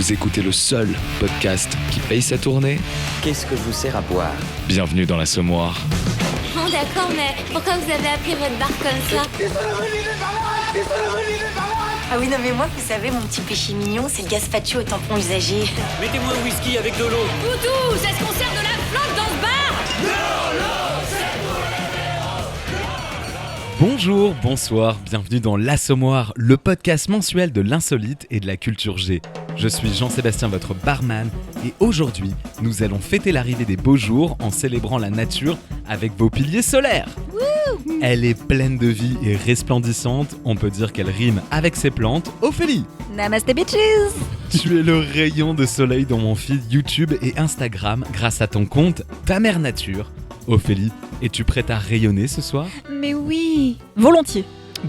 Vous écoutez le seul podcast qui paye sa tournée. Qu'est-ce que je vous sers à boire? Bienvenue dans l'Assommoir. Bon d'accord, mais pourquoi vous avez appris votre bar comme ça? Ah oui, non mais moi, vous savez, mon petit péché mignon, c'est le gazpacho au tampon usagé. Mettez-moi un whisky avec de l'eau. Vous tous, est-ce qu'on sert de la flotte dans ce bar? Bonjour, bonsoir, bienvenue dans l'Assommoir, le podcast mensuel de l'insolite et de la culture G. Je suis Jean-Sébastien, votre barman, et aujourd'hui, nous allons fêter l'arrivée des beaux jours en célébrant la nature avec vos piliers solaires. Elle est pleine de vie et resplendissante, on peut dire qu'elle rime avec ses plantes. Ophélie, Namaste bitches. tu es le rayon de soleil dans mon feed YouTube et Instagram grâce à ton compte Ta Mère Nature. Ophélie, es-tu prête à rayonner ce soir? Mais oui, volontiers.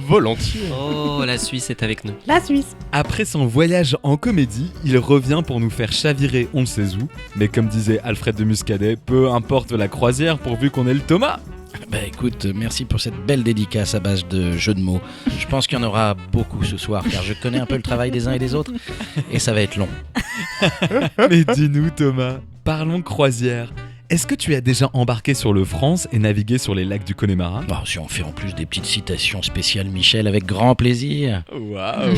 Volontiers. Oh, la Suisse est avec nous. La Suisse. Après son voyage en comédie, il revient pour nous faire chavirer on ne sait où. Mais comme disait Alfred de Muscadet, peu importe la croisière pourvu qu'on ait le Thomas. Bah écoute, merci pour cette belle dédicace à base de jeux de mots. Je pense qu'il y en aura beaucoup ce soir car je connais un peu le travail des uns et des autres et ça va être long. Mais dis-nous Thomas, parlons croisière. Est-ce que tu as déjà embarqué sur le France et navigué sur les lacs du Connemara? Oh, si on fait en plus des petites citations spéciales Michel avec grand plaisir. Waouh.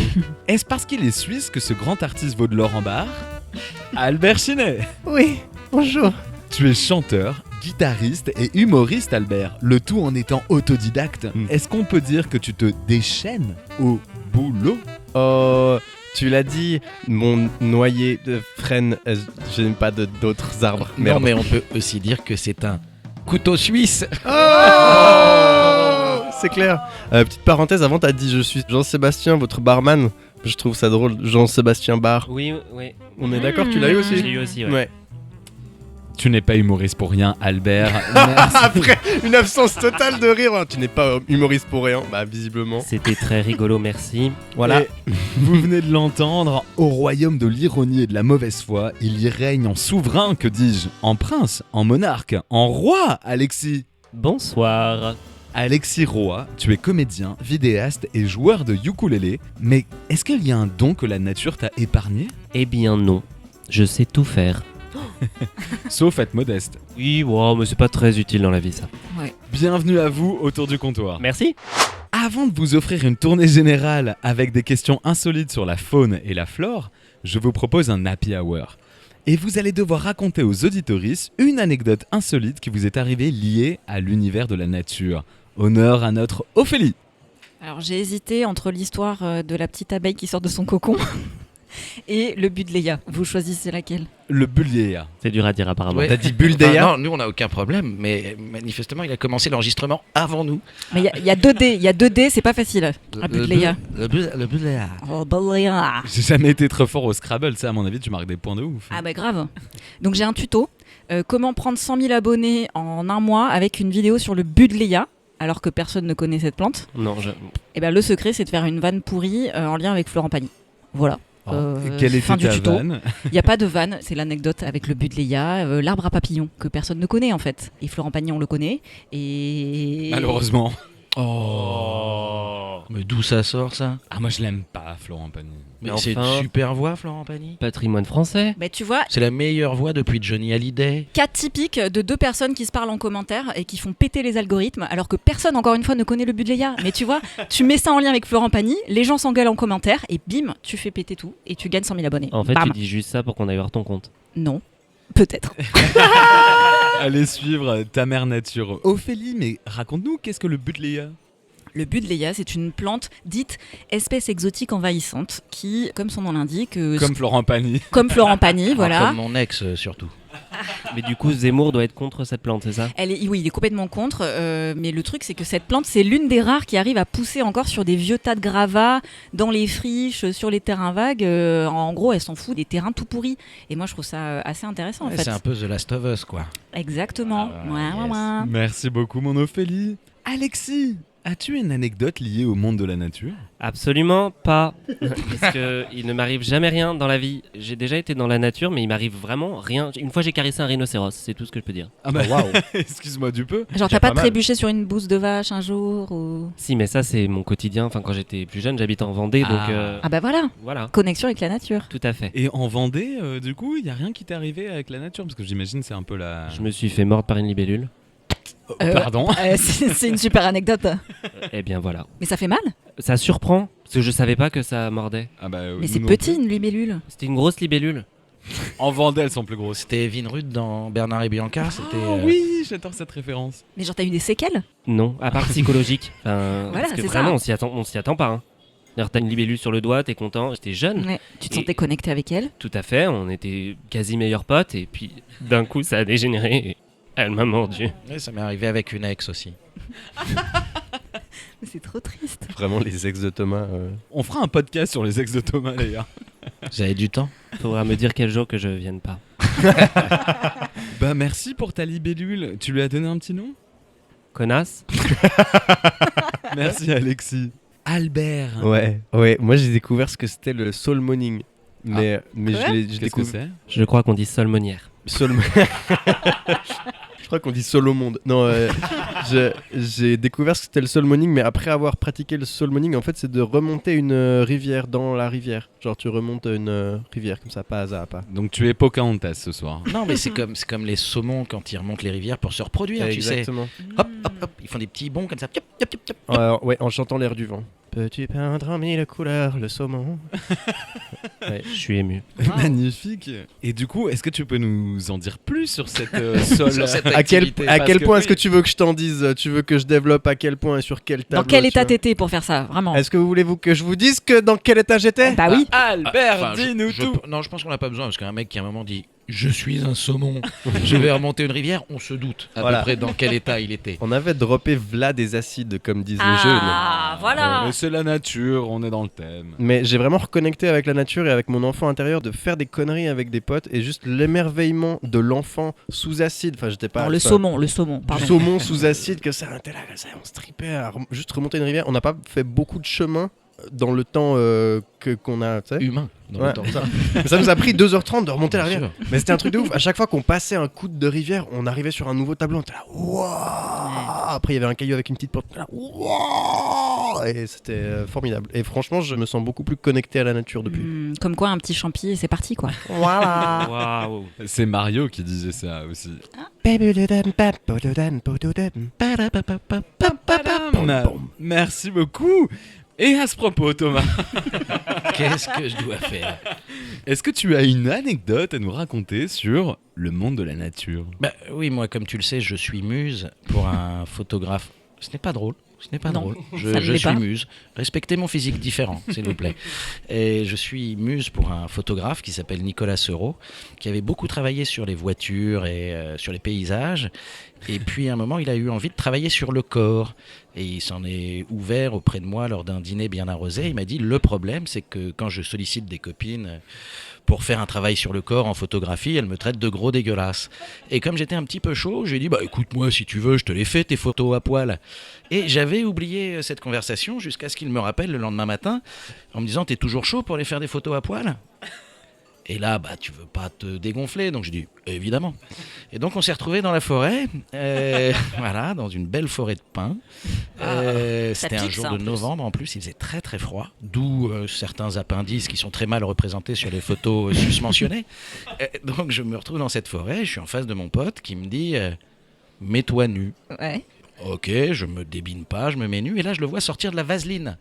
Est-ce parce qu'il est suisse que ce grand artiste vaut de l'or en barre? Albert Chinet. Oui, bonjour. Tu es chanteur, guitariste et humoriste Albert, le tout en étant autodidacte. Est-ce qu'on peut dire que tu te déchaînes au boulot? Oh, tu l'as dit, mon noyer freine, je n'aime pas d'autres arbres. Non Merde. mais on peut aussi dire que c'est un couteau suisse. Oh, c'est clair. Petite parenthèse, avant t'as dit je suis Jean-Sébastien, votre barman. Je trouve ça drôle, Jean-Sébastien Bar. Oui, oui. On est d'accord, tu l'as eu aussi? Je l'ai eu aussi, ouais. Ouais. Tu n'es pas humoriste pour rien, Albert. Merci. Après une absence totale de rire, hein. Tu n'es pas humoriste pour rien, bah visiblement. C'était très rigolo, merci. Voilà. Et vous venez de l'entendre, au royaume de l'ironie et de la mauvaise foi, il y règne en souverain, que dis-je, en prince, en monarque, en roi, Alexis. Bonsoir. Alexis Roy, tu es comédien, vidéaste et joueur de ukulélé, mais est-ce qu'il y a un don que la nature t'a épargné? Eh bien non, je sais tout faire. Sauf être modeste. Oui, wow, mais c'est pas très utile dans la vie ça. Bienvenue à vous autour du comptoir. Merci. Avant de vous offrir une tournée générale avec des questions insolites sur la faune et la flore, je vous propose un happy hour. Et vous allez devoir raconter aux auditoristes une anecdote insolite qui vous est arrivée liée à l'univers de la nature. Honneur à notre Ophélie. Alors j'ai hésité entre l'histoire de la petite abeille qui sort de son cocon et le Budleia. Vous choisissez laquelle? Le Bullier. C'est dur à dire apparemment. Ouais. T'as dit Buldeya? Non, nous on n'a aucun problème, mais manifestement il a commencé l'enregistrement avant nous. Mais il y a 2D, il y a 2D, c'est pas facile. Un Budleia. Le Budleia. Oh, Budleia. J'ai jamais été trop fort au Scrabble, ça à mon avis tu marques des points de ouf. Ah bah grave. Donc j'ai un tuto. Comment prendre 100 000 abonnés en un mois avec une vidéo sur le Budleia, alors que personne ne connaît cette plante. Non, Et ben le secret c'est de faire une vanne pourrie en lien avec Florent Pagny. Voilà. Quelle fin était du ta tuto. vanne? Il n'y a pas de vanne, c'est l'anecdote avec le Budleia, l'arbre à papillons, que personne ne connaît en fait. Et Florent Pagny, on le connaît. Et Malheureusement. Oh. Mais d'où ça sort ça? Ah moi je l'aime pas Florent Pagny. Mais Mais c'est enfin. une super voix Florent Pagny. patrimoine français. Ben, tu vois, C'est la meilleure voix depuis Johnny Hallyday. cas typique de deux personnes qui se parlent en commentaire et qui font péter les algorithmes, alors que personne, encore une fois, ne connaît le Budleia. Mais tu vois, tu mets ça en lien avec Florent Pagny, les gens s'engueulent en commentaire, et bim, tu fais péter tout, et tu gagnes 100 000 abonnés. En fait, Bam. tu dis juste ça pour qu'on aille voir ton compte. Non. Peut-être. Allez suivre Ta Mère Nature. Ophélie, mais raconte-nous, qu'est-ce que le Budleia? Le Budleia, c'est une plante dite espèce exotique envahissante qui, comme son nom l'indique, Comme Florent Pagny. comme Florent Pagny, voilà. Comme mon ex surtout. Mais du coup, Zemmour doit être contre cette plante, c'est ça? Oui, il est complètement contre, mais le truc c'est que cette plante c'est l'une des rares qui arrive à pousser encore sur des vieux tas de gravats, dans les friches, sur les terrains vagues. En gros, elle s'en fout des terrains tout pourris. Et moi je trouve ça assez intéressant en Ouais, fait. c'est un peu The Last of Us quoi. Exactement. Ah, yes. Ouais. Merci beaucoup mon Ophélie. Alexis, As-tu une anecdote liée au monde de la nature ? Absolument pas. Parce qu'il ne m'arrive jamais rien dans la vie. J'ai déjà été dans la nature, mais il m'arrive vraiment rien. Une fois, j'ai caressé un rhinocéros, c'est tout ce que je peux dire. Ah bah Waouh. excuse-moi du peu. Genre, Déjà t'as pas pas mal. trébuché sur une bouse de vache un jour ou... Si, mais ça, c'est mon quotidien. Enfin, quand j'étais plus jeune, j'habitais en Vendée, donc Ah bah voilà, voilà. connexion avec la nature. Tout à fait. Et en Vendée, du coup, il y a rien qui t'est arrivé avec la nature parce que j'imagine c'est un peu la. Je me suis fait mordre par une libellule. Pardon. C'est une super anecdote. Eh bien voilà. Mais ça fait mal. Ça surprend, parce que je savais pas que ça mordait. Ah bah, Mais nous c'est non petit une libellule. C'était une grosse libellule. plus. En Vendée, elles sont plus grosses. C'était Vinrud dans Bernard et Bianca. C'était. Oui, j'adore cette référence. Mais genre t'as eu des séquelles? Non, à part psychologique. Enfin, Voilà, parce que c'est vraiment, ça. on s'y attend pas. Hein. D'ailleurs, t'as une libellule sur le doigt, t'es content. J'étais jeune. Ouais. Tu te Et- sentais connecté avec elle? Tout à fait, on était quasi meilleurs potes. Et puis, d'un coup, ça a dégénéré. Et elle m'a mordu. Ouais, ça m'est arrivé avec une ex aussi. C'est trop triste. Vraiment, les ex de Thomas. On fera un podcast sur les ex de Thomas d'ailleurs. Vous avez du temps? Faudra me dire quel jour que je vienne pas. Bah merci pour ta libellule. Tu lui as donné un petit nom ? Connasse. Merci Alexis. Albert. Ouais, moi j'ai découvert ce que c'était le soul morning. Mais Quoi je l'ai Qu'est-ce que découvert. c'est ? Je crois qu'on dit solmonière. Je crois qu'on dit soul au monde. Non, j'ai découvert ce que c'était le soul morning, mais après avoir pratiqué le soul morning, en fait, c'est de remonter une rivière dans la rivière. Genre, tu remontes une rivière comme ça, pas à pas. Donc tu es Pocahontas ce soir. Non, mais c'est comme les saumons quand ils remontent les rivières pour se reproduire, tu sais. Exactement. Hop, hop, hop, ils font des petits bonds comme ça. Yop, yop, yop, yop. Ouais, en chantant l'air du vent. Peux-tu peindre en mille couleurs le saumon? Je suis ému. Magnifique. Et du coup, est-ce que tu peux nous en dire plus sur cette sol Sur cette À quel activité. À quel que- point est-ce que tu veux que je t'en dise? Tu veux que je développe à quel point et sur quel tableau? Dans quel tu état vois t'étais pour faire ça? Vraiment. Est-ce que voulez-vous que je vous dise que dans quel état j'étais? Bah oui. Albert, Enfin, dis-nous tout. Non, je pense qu'on n'a pas besoin parce qu'un mec qui à un moment dit je suis un saumon, je vais remonter une rivière, on se doute à Voilà. peu près dans quel état il était. On avait droppé Vlad des acides, comme disent les jeunes. Ah, voilà. Mais c'est la nature, on est dans le thème. Mais j'ai vraiment reconnecté avec la nature et avec mon enfant intérieur de faire des conneries avec des potes et juste l'émerveillement de l'enfant sous acide. Enfin, j'étais pas. Non, le enfin, saumon, Du pardon. saumon sous acide, que ça, on était là, comme ça, on se tripait à juste remonter une rivière. On n'a pas fait beaucoup de chemin dans le temps qu'on a, tu sais. Humain. Dans Ouais, le temps. ça. Mais ça nous a pris 2h30 de remonter la Bien rivière. sûr. Mais c'était un truc de ouf. À chaque fois qu'on passait un coude de rivière, on arrivait sur un nouveau tableau. On était là, waouh. Après, il y avait un caillou avec une petite porte. On était là, waouh. Et c'était formidable. Et franchement, je me sens beaucoup plus connecté à la nature depuis. Comme quoi, un petit champi et c'est parti quoi. Voilà. Waouh. C'est Mario qui disait ça aussi. Merci beaucoup. Et à ce propos, Thomas, Qu'est-ce que je dois faire? est-ce que tu as une anecdote à nous raconter sur le monde de la nature ? Bah oui, moi comme tu le sais, je suis muse pour un photographe. Ce n'est pas drôle. Ce n'est pas Non, drôle. ça Je ne l'est suis pas. muse. Respectez mon physique différent, s'il vous plaît. Et je suis muse pour un photographe qui s'appelle Nicolas Seurat, qui avait beaucoup travaillé sur les voitures et sur les paysages. Et puis à un moment, il a eu envie de travailler sur le corps. Et il s'en est ouvert auprès de moi lors d'un dîner bien arrosé. Il m'a dit, le problème, c'est que quand je sollicite des copines pour faire un travail sur le corps en photographie, elles me traitent de gros dégueulasse. Et comme j'étais un petit peu chaud, j'ai dit, bah écoute-moi, si tu veux, je te les fais, tes photos à poil. Et j'avais oublié cette conversation jusqu'à ce qu'il me rappelle le lendemain matin en me disant, t'es toujours chaud pour les faire des photos à poil ? Et là, bah, tu veux pas te dégonfler, donc j'ai dit évidemment. Et donc on s'est retrouvés dans la forêt, voilà, dans une belle forêt de pins. C'était un pique, jour ça, de en plus. novembre, en plus il faisait très très froid, d'où certains appendices qui sont très mal représentés sur les photos susmentionnées. Donc je me retrouve dans cette forêt, je suis en face de mon pote qui me dit mets-toi nu. Ouais. Ok, je me débine pas, je me mets nu, et là je le vois sortir de la vaseline.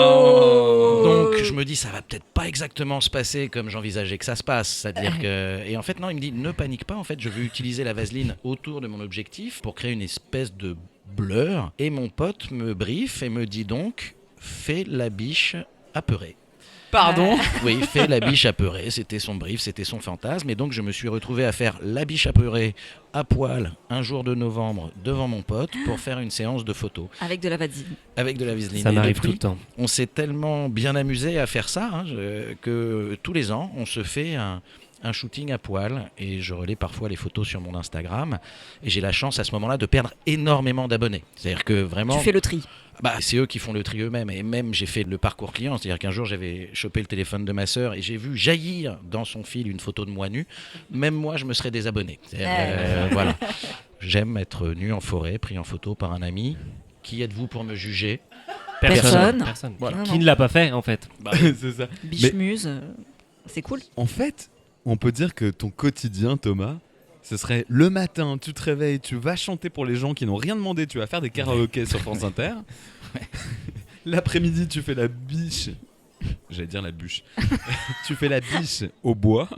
Oh. Donc je me dis ça va peut-être pas exactement se passer comme j'envisageais que ça se passe, c'est-à-dire que et en fait non, il me dit ne panique pas, en fait je veux utiliser la vaseline autour de mon objectif pour créer une espèce de blur, et mon pote me briefe et me dit donc fais la biche apeurée. Pardon ? Oui, fais la biche apeurée, c'était son brief, c'était son fantasme, et donc je me suis retrouvé à faire la biche apeurée à poil un jour de novembre devant mon pote pour faire une séance de photos Avec de la vaseline. avec de la vaseline. Ça Et m'arrive depuis, tout le temps. on s'est tellement bien amusé à faire ça que tous les ans, on se fait un shooting à poil, et je relais parfois les photos sur mon Instagram, et j'ai la chance à ce moment-là de perdre énormément d'abonnés. C'est-à-dire que vraiment... Tu fais le tri. Bah, c'est eux qui font le tri eux-mêmes. Et même, j'ai fait le parcours client. C'est-à-dire qu'un jour, j'avais chopé le téléphone de ma sœur et j'ai vu jaillir dans son fil une photo de moi nu. Même moi, je me serais désabonné. Voilà. J'aime être nu en forêt, pris en photo par un ami. Qui êtes-vous pour me juger ? Personne. Voilà. Non, Qui non. ne l'a pas fait, en fait. C'est ça. Bichemuse, c'est cool. En fait, on peut dire que ton quotidien, Thomas, ce serait le matin, tu te réveilles, tu vas chanter pour les gens qui n'ont rien demandé, tu vas faire des karaokés sur France Inter. L'après-midi, tu fais la biche. J'allais dire la bûche. Tu fais la biche au bois.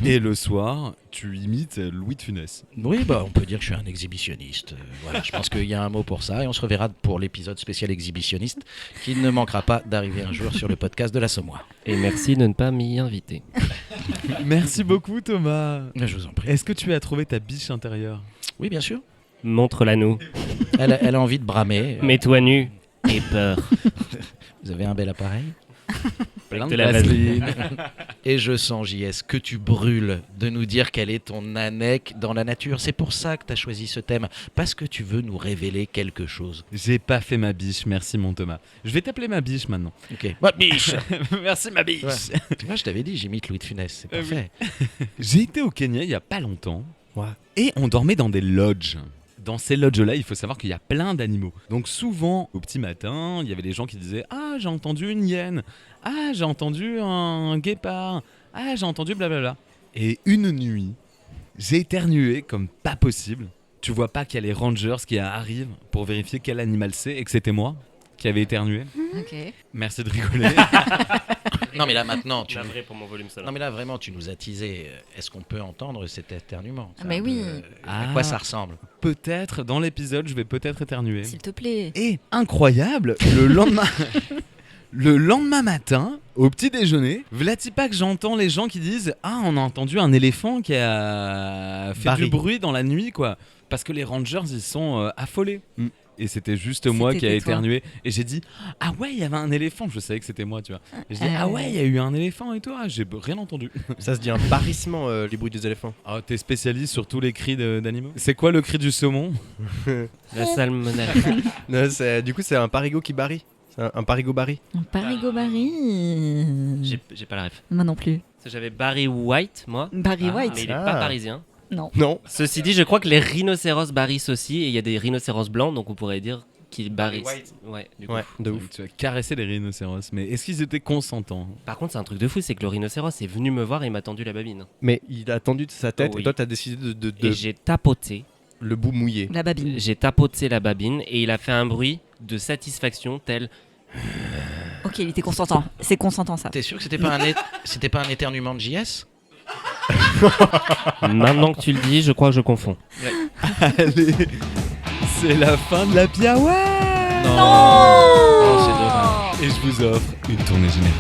Et le soir, tu imites Louis de Funès. Oui, bah, on peut dire que je suis un exhibitionniste. Voilà, je pense qu'il y a un mot pour ça. Et on se reverra pour l'épisode spécial exhibitionniste qui ne manquera pas d'arriver un jour sur le podcast de l'Assommoir. Et merci de ne pas m'y inviter. Merci beaucoup, Thomas. Je vous en prie. Est-ce que tu as trouvé ta biche intérieure ? Oui, bien sûr. Montre-la nous. Elle a envie de bramer. Mets-toi nu et peur. Vous avez un bel appareil. Plein de la vaseline. Et je sens, JS, que tu brûles de nous dire quelle est ton anecdote dans la nature. C'est pour ça que tu as choisi ce thème, parce que tu veux nous révéler quelque chose. J'ai pas fait ma biche, merci mon Thomas. Je vais t'appeler ma biche maintenant. Ok. Ma biche. Merci ma biche. Ouais. Tu vois, je t'avais dit, j'imite Louis de Funès, c'est parfait. J'ai été au Kenya il y a pas longtemps. Ouais. Et on dormait dans des lodges. Dans ces lodges-là, il faut savoir qu'il y a plein d'animaux. Donc souvent, au petit matin, il y avait des gens qui disaient « Ah, j'ai entendu une hyène. Ah, j'ai entendu un guépard. Ah, j'ai entendu blablabla. » Et une nuit, j'ai éternué comme pas possible. Tu vois pas qu'il y a les rangers qui arrivent pour vérifier quel animal c'est et que c'était moi qui avait éternué. Ok. Merci de rigoler. Non, mais là, maintenant, tu... Navré pour mon volume sonore. Non, mais là, vraiment, tu nous as teasé. Est-ce qu'on peut entendre cet éternuement ? Ah, mais oui. À quoi ça ressemble ? Peut-être, dans l'épisode, je vais peut-être éternuer. S'il te plaît. Et incroyable, le lendemain matin, au petit déjeuner, v'là-t-il pas que j'entends les gens qui disent « Ah, on a entendu un éléphant qui a fait Barry. du bruit dans la nuit, quoi. » Parce que les rangers, ils sont affolés. Et c'était juste moi qui a C'était toi. éternué. Et j'ai dit « Ah ouais, il y avait un éléphant. » Je savais que c'était moi, tu vois. Et j'ai dit « Ah ouais, il y a eu un éléphant et tout. Ah, j'ai rien entendu. » Ça se dit un barrissement, les bruits des éléphants. Ah, t'es spécialiste sur tous les cris d'animaux. C'est quoi le cri du saumon ? La salmonelle. Non, du coup, c'est un parigot qui barille. C'est un parigot barille. Un Parigo-Barry. J'ai pas la ref. Moi non plus. J'avais Barry White, moi. Barry White. Mais il est Ah. pas parisien. Non. Non. Ceci dit, je crois que les rhinocéros barrissent aussi. Et il y a des rhinocéros blancs, donc on pourrait dire qu'ils barrissent. Ouais, du coup. Ouais, de ouf. Donc, tu as caressé les rhinocéros. Mais est-ce qu'ils étaient consentants ? Par contre, c'est un truc de fou, c'est que le rhinocéros est venu me voir et m'a tendu la babine. Mais il a tendu de sa tête Oh oui. et toi, t'as décidé de Et j'ai tapoté. le bout mouillé. La babine. J'ai tapoté la babine et il a fait un bruit de satisfaction tel. Ok, il était consentant. C'est consentant ça. T'es sûr que c'était pas un éternuement de JS ? Maintenant que tu le dis, je crois que je confonds. Allez, c'est la fin de la piaouette. Oh, c'est dommage. Et je vous offre une tournée générale.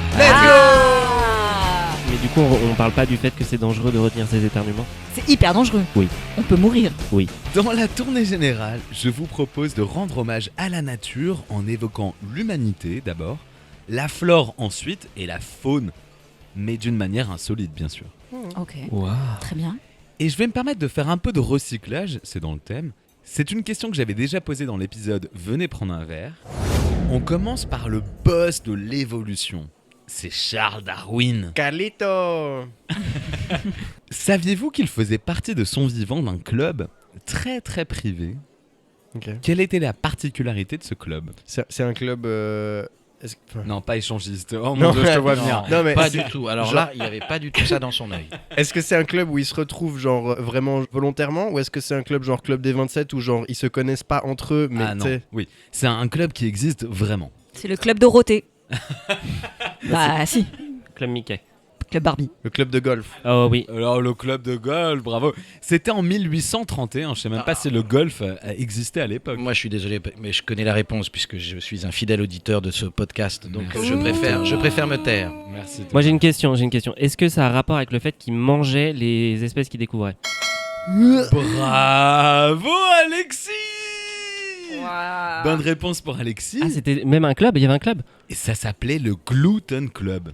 Mais du coup, on parle pas du fait que c'est dangereux de retenir ses éternuements. C'est hyper dangereux. Oui. On peut mourir. Dans la tournée générale, je vous propose de rendre hommage à la nature en évoquant l'humanité d'abord, la flore ensuite et la faune, mais d'une manière insolite bien sûr. Ok. Waouh. Très bien. Et je vais me permettre de faire un peu de recyclage, c'est dans le thème. C'est une question que j'avais déjà posée dans l'épisode Venez prendre un verre. On commence par le boss de l'évolution. C'est Charles Darwin. Calito. Saviez-vous qu'il faisait partie de son vivant d'un club très très privé ? Ok. Quelle était la particularité de ce club ? C'est un club. Enfin, Non, pas échangiste. Oh Non, mon dieu, je te vois non. venir. Non, mais Pas c'est- du tout. Alors genre- là, il avait pas du tout ça dans son œil. Est-ce que c'est un club où ils se retrouvent genre vraiment volontairement ou est-ce que c'est un club genre club des 27 où genre ils se connaissent pas entre eux mais Ah non, t'sais- oui. C'est un club qui existe vraiment. C'est le club Dorothée. Bah si. Club Mickey. Club Barbie. le club de golf. Oh oui. Alors le club de golf, bravo. C'était en 1831, je sais même pas si le golf existait à l'époque. Moi, je suis désolé, mais je connais la réponse puisque je suis un fidèle auditeur de ce podcast. Donc, Merci. je préfère me taire. Merci. Moi j'ai une question. Est-ce que ça a un rapport avec le fait qu'il mangeait les espèces qu'il découvrait ? Bravo Alexis. Bonne réponse pour Alexis. Ah, c'était même un club. Il y avait un club. Et ça s'appelait le Gluten Club.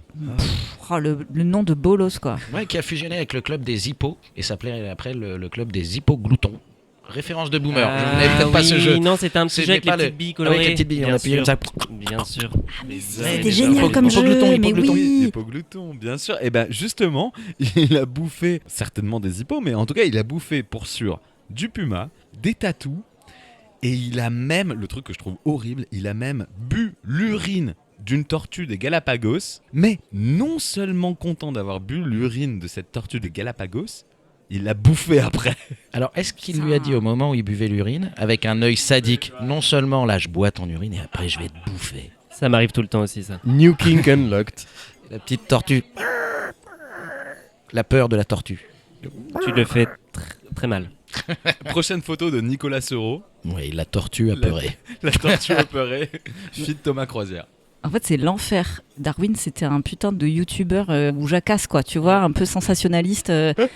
Oh, le nom de bolos quoi. Ouais, qui a fusionné avec le club des hippos et s'appelait après le club des hippogloutons. référence de boomer. Je n'avais peut-être pas ce oui, jeu. Non, c'était un petit Ce jeu avec n'est les pas petites billes Avec colorées. les petites billes, on Bien appuyait sûr. comme ça. Bien sûr. C'était génial comme jeu, mais oui. Hippoglouton, bien sûr. Et ben justement, il a bouffé certainement des hippos, mais en tout cas, il a bouffé pour sûr du puma, des tatous, et il a même, le truc que je trouve horrible, il a même bu l'urine d'une tortue des Galapagos, mais non seulement content d'avoir bu l'urine de cette tortue des Galapagos, il l'a bouffé après. Alors, est-ce qu'il lui a dit au moment où il buvait l'urine, avec un œil sadique, non seulement là je bois ton urine et après je vais te bouffer. Ça m'arrive tout le temps aussi, ça. New King Unlocked. La petite tortue. La peur de la tortue. Tu le fais très mal. Prochaine photo de Nicolas Seurat, Oui, la tortue apeurée. la tortue apeurée, fille de Thomas Croisière. En fait, c'est l'enfer. Darwin, c'était un putain de youtubeur ou jacasse, quoi. Tu vois, un peu sensationnaliste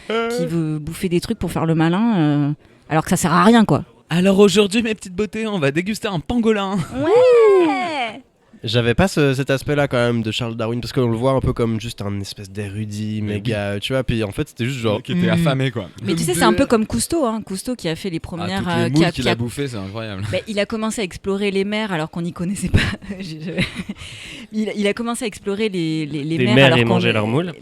qui veut bouffer des trucs pour faire le malin, alors que ça sert à rien, quoi. Alors aujourd'hui, mes petites beautés, on va déguster un pangolin. Ouais. J'avais pas cet aspect-là quand même de Charles Darwin parce qu'on le voit un peu comme juste un espèce d'érudit méga, tu vois. Puis en fait, c'était juste genre Qui était affamé, quoi. Mais tu sais, c'est un peu comme Cousteau, hein. Cousteau qui a fait les premières. toutes les moules qu'il a bouffé, c'est incroyable. Bah, il a commencé à explorer les mers alors qu'on n'y connaissait pas. il a commencé à explorer les mers mers alors et qu'on manger leurs moules.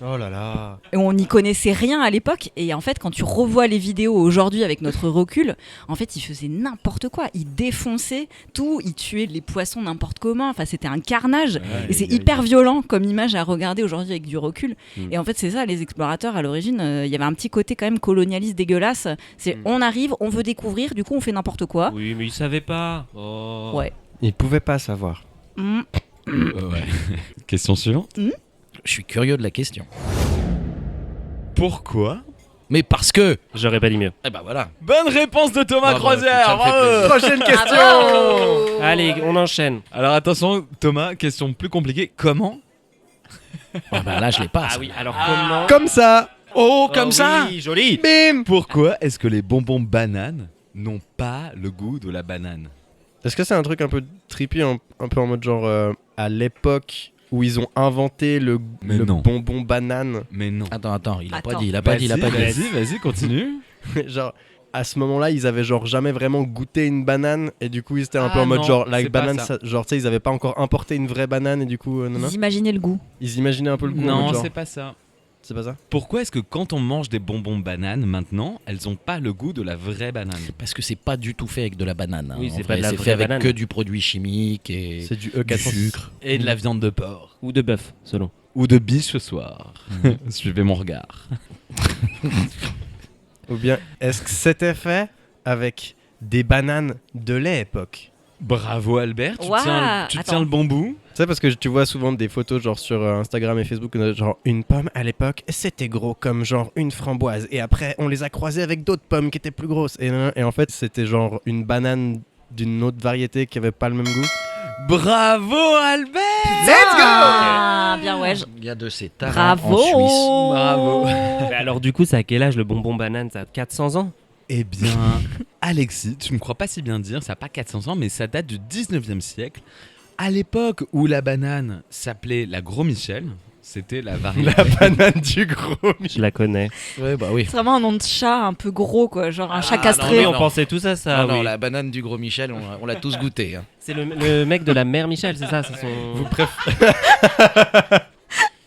oh là là. Et on n'y connaissait rien à l'époque. Et en fait, quand tu revois les vidéos aujourd'hui avec notre recul, en fait, il faisait n'importe quoi. Il défonçait tout. Il tuait les poissons n'importe comment. Enfin, c'était un carnage. Et c'est hyper violent comme image à regarder aujourd'hui avec du recul. Et en fait, c'est ça, les explorateurs à l'origine, il y avait un petit côté quand même colonialiste dégueulasse. C'est on arrive, on veut découvrir, du coup, on fait n'importe quoi. Oui, mais il savait pas. Oh. Ouais. Il pouvait pas savoir. Ouais. Question suivante. Je suis curieux de la question. Pourquoi? Mais parce que... J'aurais pas dit mieux. Eh ben voilà. Bonne réponse de Thomas Bravo, Croisière. ça me fait Bravo. Prochaine question. Bravo. Allez, on enchaîne. Alors attention, Thomas, question plus compliquée. Comment? Ah ben là, je l'ai pas. Ah ça. oui, alors comment Comme ça. Oh, Oh comme ça oui, joli. Bim. Pourquoi est-ce que les bonbons bananes n'ont pas le goût de la banane? Est-ce que c'est un truc un peu trippy, un peu en mode genre à l'époque où ils ont inventé le non. bonbon banane? Mais non. Attends, il a pas Attends. dit, il a pas dit. Vas-y, continue. Genre à ce moment-là, ils avaient genre jamais vraiment goûté une banane et du coup ils étaient un Ah peu en mode non, genre la c'est pas banane, ça. genre tu sais ils avaient pas encore importé une vraie banane et du coup non. Vous imaginez le goût. Ils imaginaient un peu le goût. en Non, mode genre, c'est pas ça. c'est pas ça. Pourquoi est-ce que quand on mange des bonbons bananes maintenant, elles ont pas le goût de la vraie banane? Parce que c'est pas du tout fait avec de la banane. Oui, en c'est vrai, pas de la c'est vraie fait avec banane. que du produit chimique et C'est du du E400. sucre. Et de la viande de porc. Ou de bœuf, selon. Ou de biche ce soir. Suivez mon regard. Ou bien est-ce que c'était fait avec des bananes de l'époque? Bravo Albert, tu Ouah, tiens attends. le bon bout. Tu sais parce que tu vois souvent des photos genre sur Instagram et Facebook genre une pomme à l'époque c'était gros comme genre une framboise et après on les a croisés avec d'autres pommes qui étaient plus grosses et en fait c'était genre une banane d'une autre variété qui avait pas le même goût. Bravo Albert. Ah, bien ouais. Il y a de ces tarans Bravo. en Suisse. Bravo. Mais alors du coup, ça a quel âge le bonbon banane? Ça a 400 ans? Eh bien, Alexis, tu me crois pas si bien dire, ça n'a pas 400 ans, mais ça date du 19e siècle. À l'époque où la banane s'appelait la Gros Michel, c'était la variété. La banane du gros. Je la connais. Ouais, bah oui. C'est vraiment un nom de chat un peu gros, quoi. Genre un chat non, castré. mais On pensait tous à ça. non, oui. la banane du gros Michel, on l'a tous goûté. Hein. C'est le mec de la mère Michel, c'est ça? C'est son...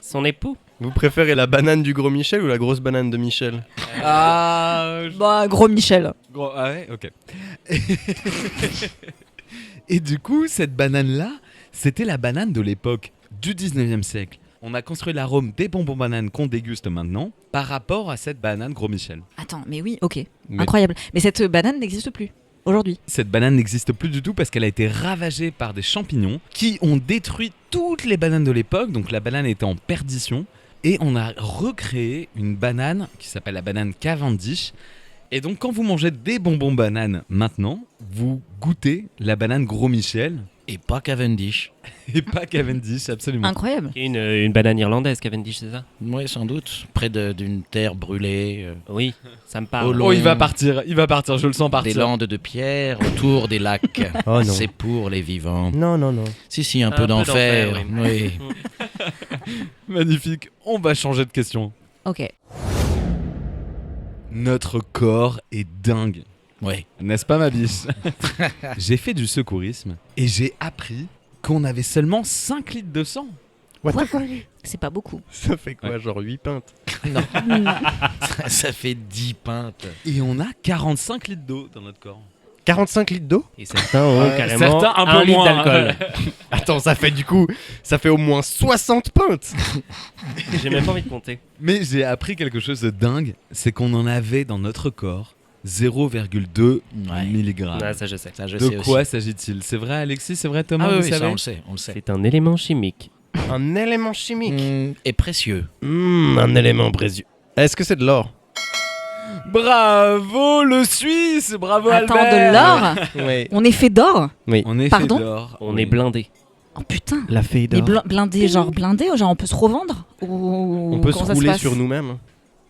son époux. Vous préférez la banane du gros Michel ou la grosse banane de Michel? Bah, gros Michel. Ah ouais, ok. Et du coup, cette banane-là, c'était la banane de l'époque du 19e siècle. On a construit l'arôme des bonbons bananes qu'on déguste maintenant par rapport à cette banane Gros Michel. Attends, mais oui, ok. Mais- Incroyable. Mais cette banane n'existe plus aujourd'hui. Cette banane n'existe plus du tout parce qu'elle a été ravagée par des champignons qui ont détruit toutes les bananes de l'époque. Donc la banane était en perdition. Et on a recréé une banane qui s'appelle la banane Cavendish. Et donc quand vous mangez des bonbons bananes maintenant, vous goûtez la banane Gros Michel Et pas Cavendish. et pas Cavendish, absolument. Incroyable. Qui est une banane irlandaise, Cavendish, c'est ça? Oui, sans doute. Près d'une terre brûlée. Oui, ça me parle. Au long. Oh, il va partir, je le sens Des partir. landes de pierre autour des lacs. Oh non. C'est pour les vivants. Non. Si, un peu peu d'enfer. d'enfer, Oui. Magnifique, on va changer de question. Ok. Notre corps est dingue. Ouais. N'est-ce pas ma biche? J'ai fait du secourisme et j'ai appris qu'on avait seulement 5 litres de sang. What the fuck? C'est pas beaucoup. Ça fait quoi, genre 8 pintes? Ça fait 10 pintes. Et on a 45 litres d'eau dans notre corps. 45 litres d'eau? Et certains ont carrément certains un peu 1 litre moins. d'alcool. Attends, ça fait au moins 60 pintes. J'ai même pas envie de compter. Mais j'ai appris quelque chose de dingue, c'est qu'on en avait dans notre corps 0,2 Ouais. mg. Ah, ça je sais. Ça, je De sais quoi aussi. s'agit-il? C'est vrai Alexis, c'est vrai Thomas, Ah vous oui, ça savez? on le sait, on le sait. C'est un élément chimique. Un élément chimique. Et précieux. Un élément précieux. Est-ce que c'est de l'or? Bravo le Suisse, bravo Attends, Albert. de l'or? Oui. On est fait d'or? On est Pardon fait d'or. On est blindé. Oh putain. La fée Mais d'or. blindé, genre on peut se revendre? Ou On peut se comment ça rouler passe sur nous-mêmes.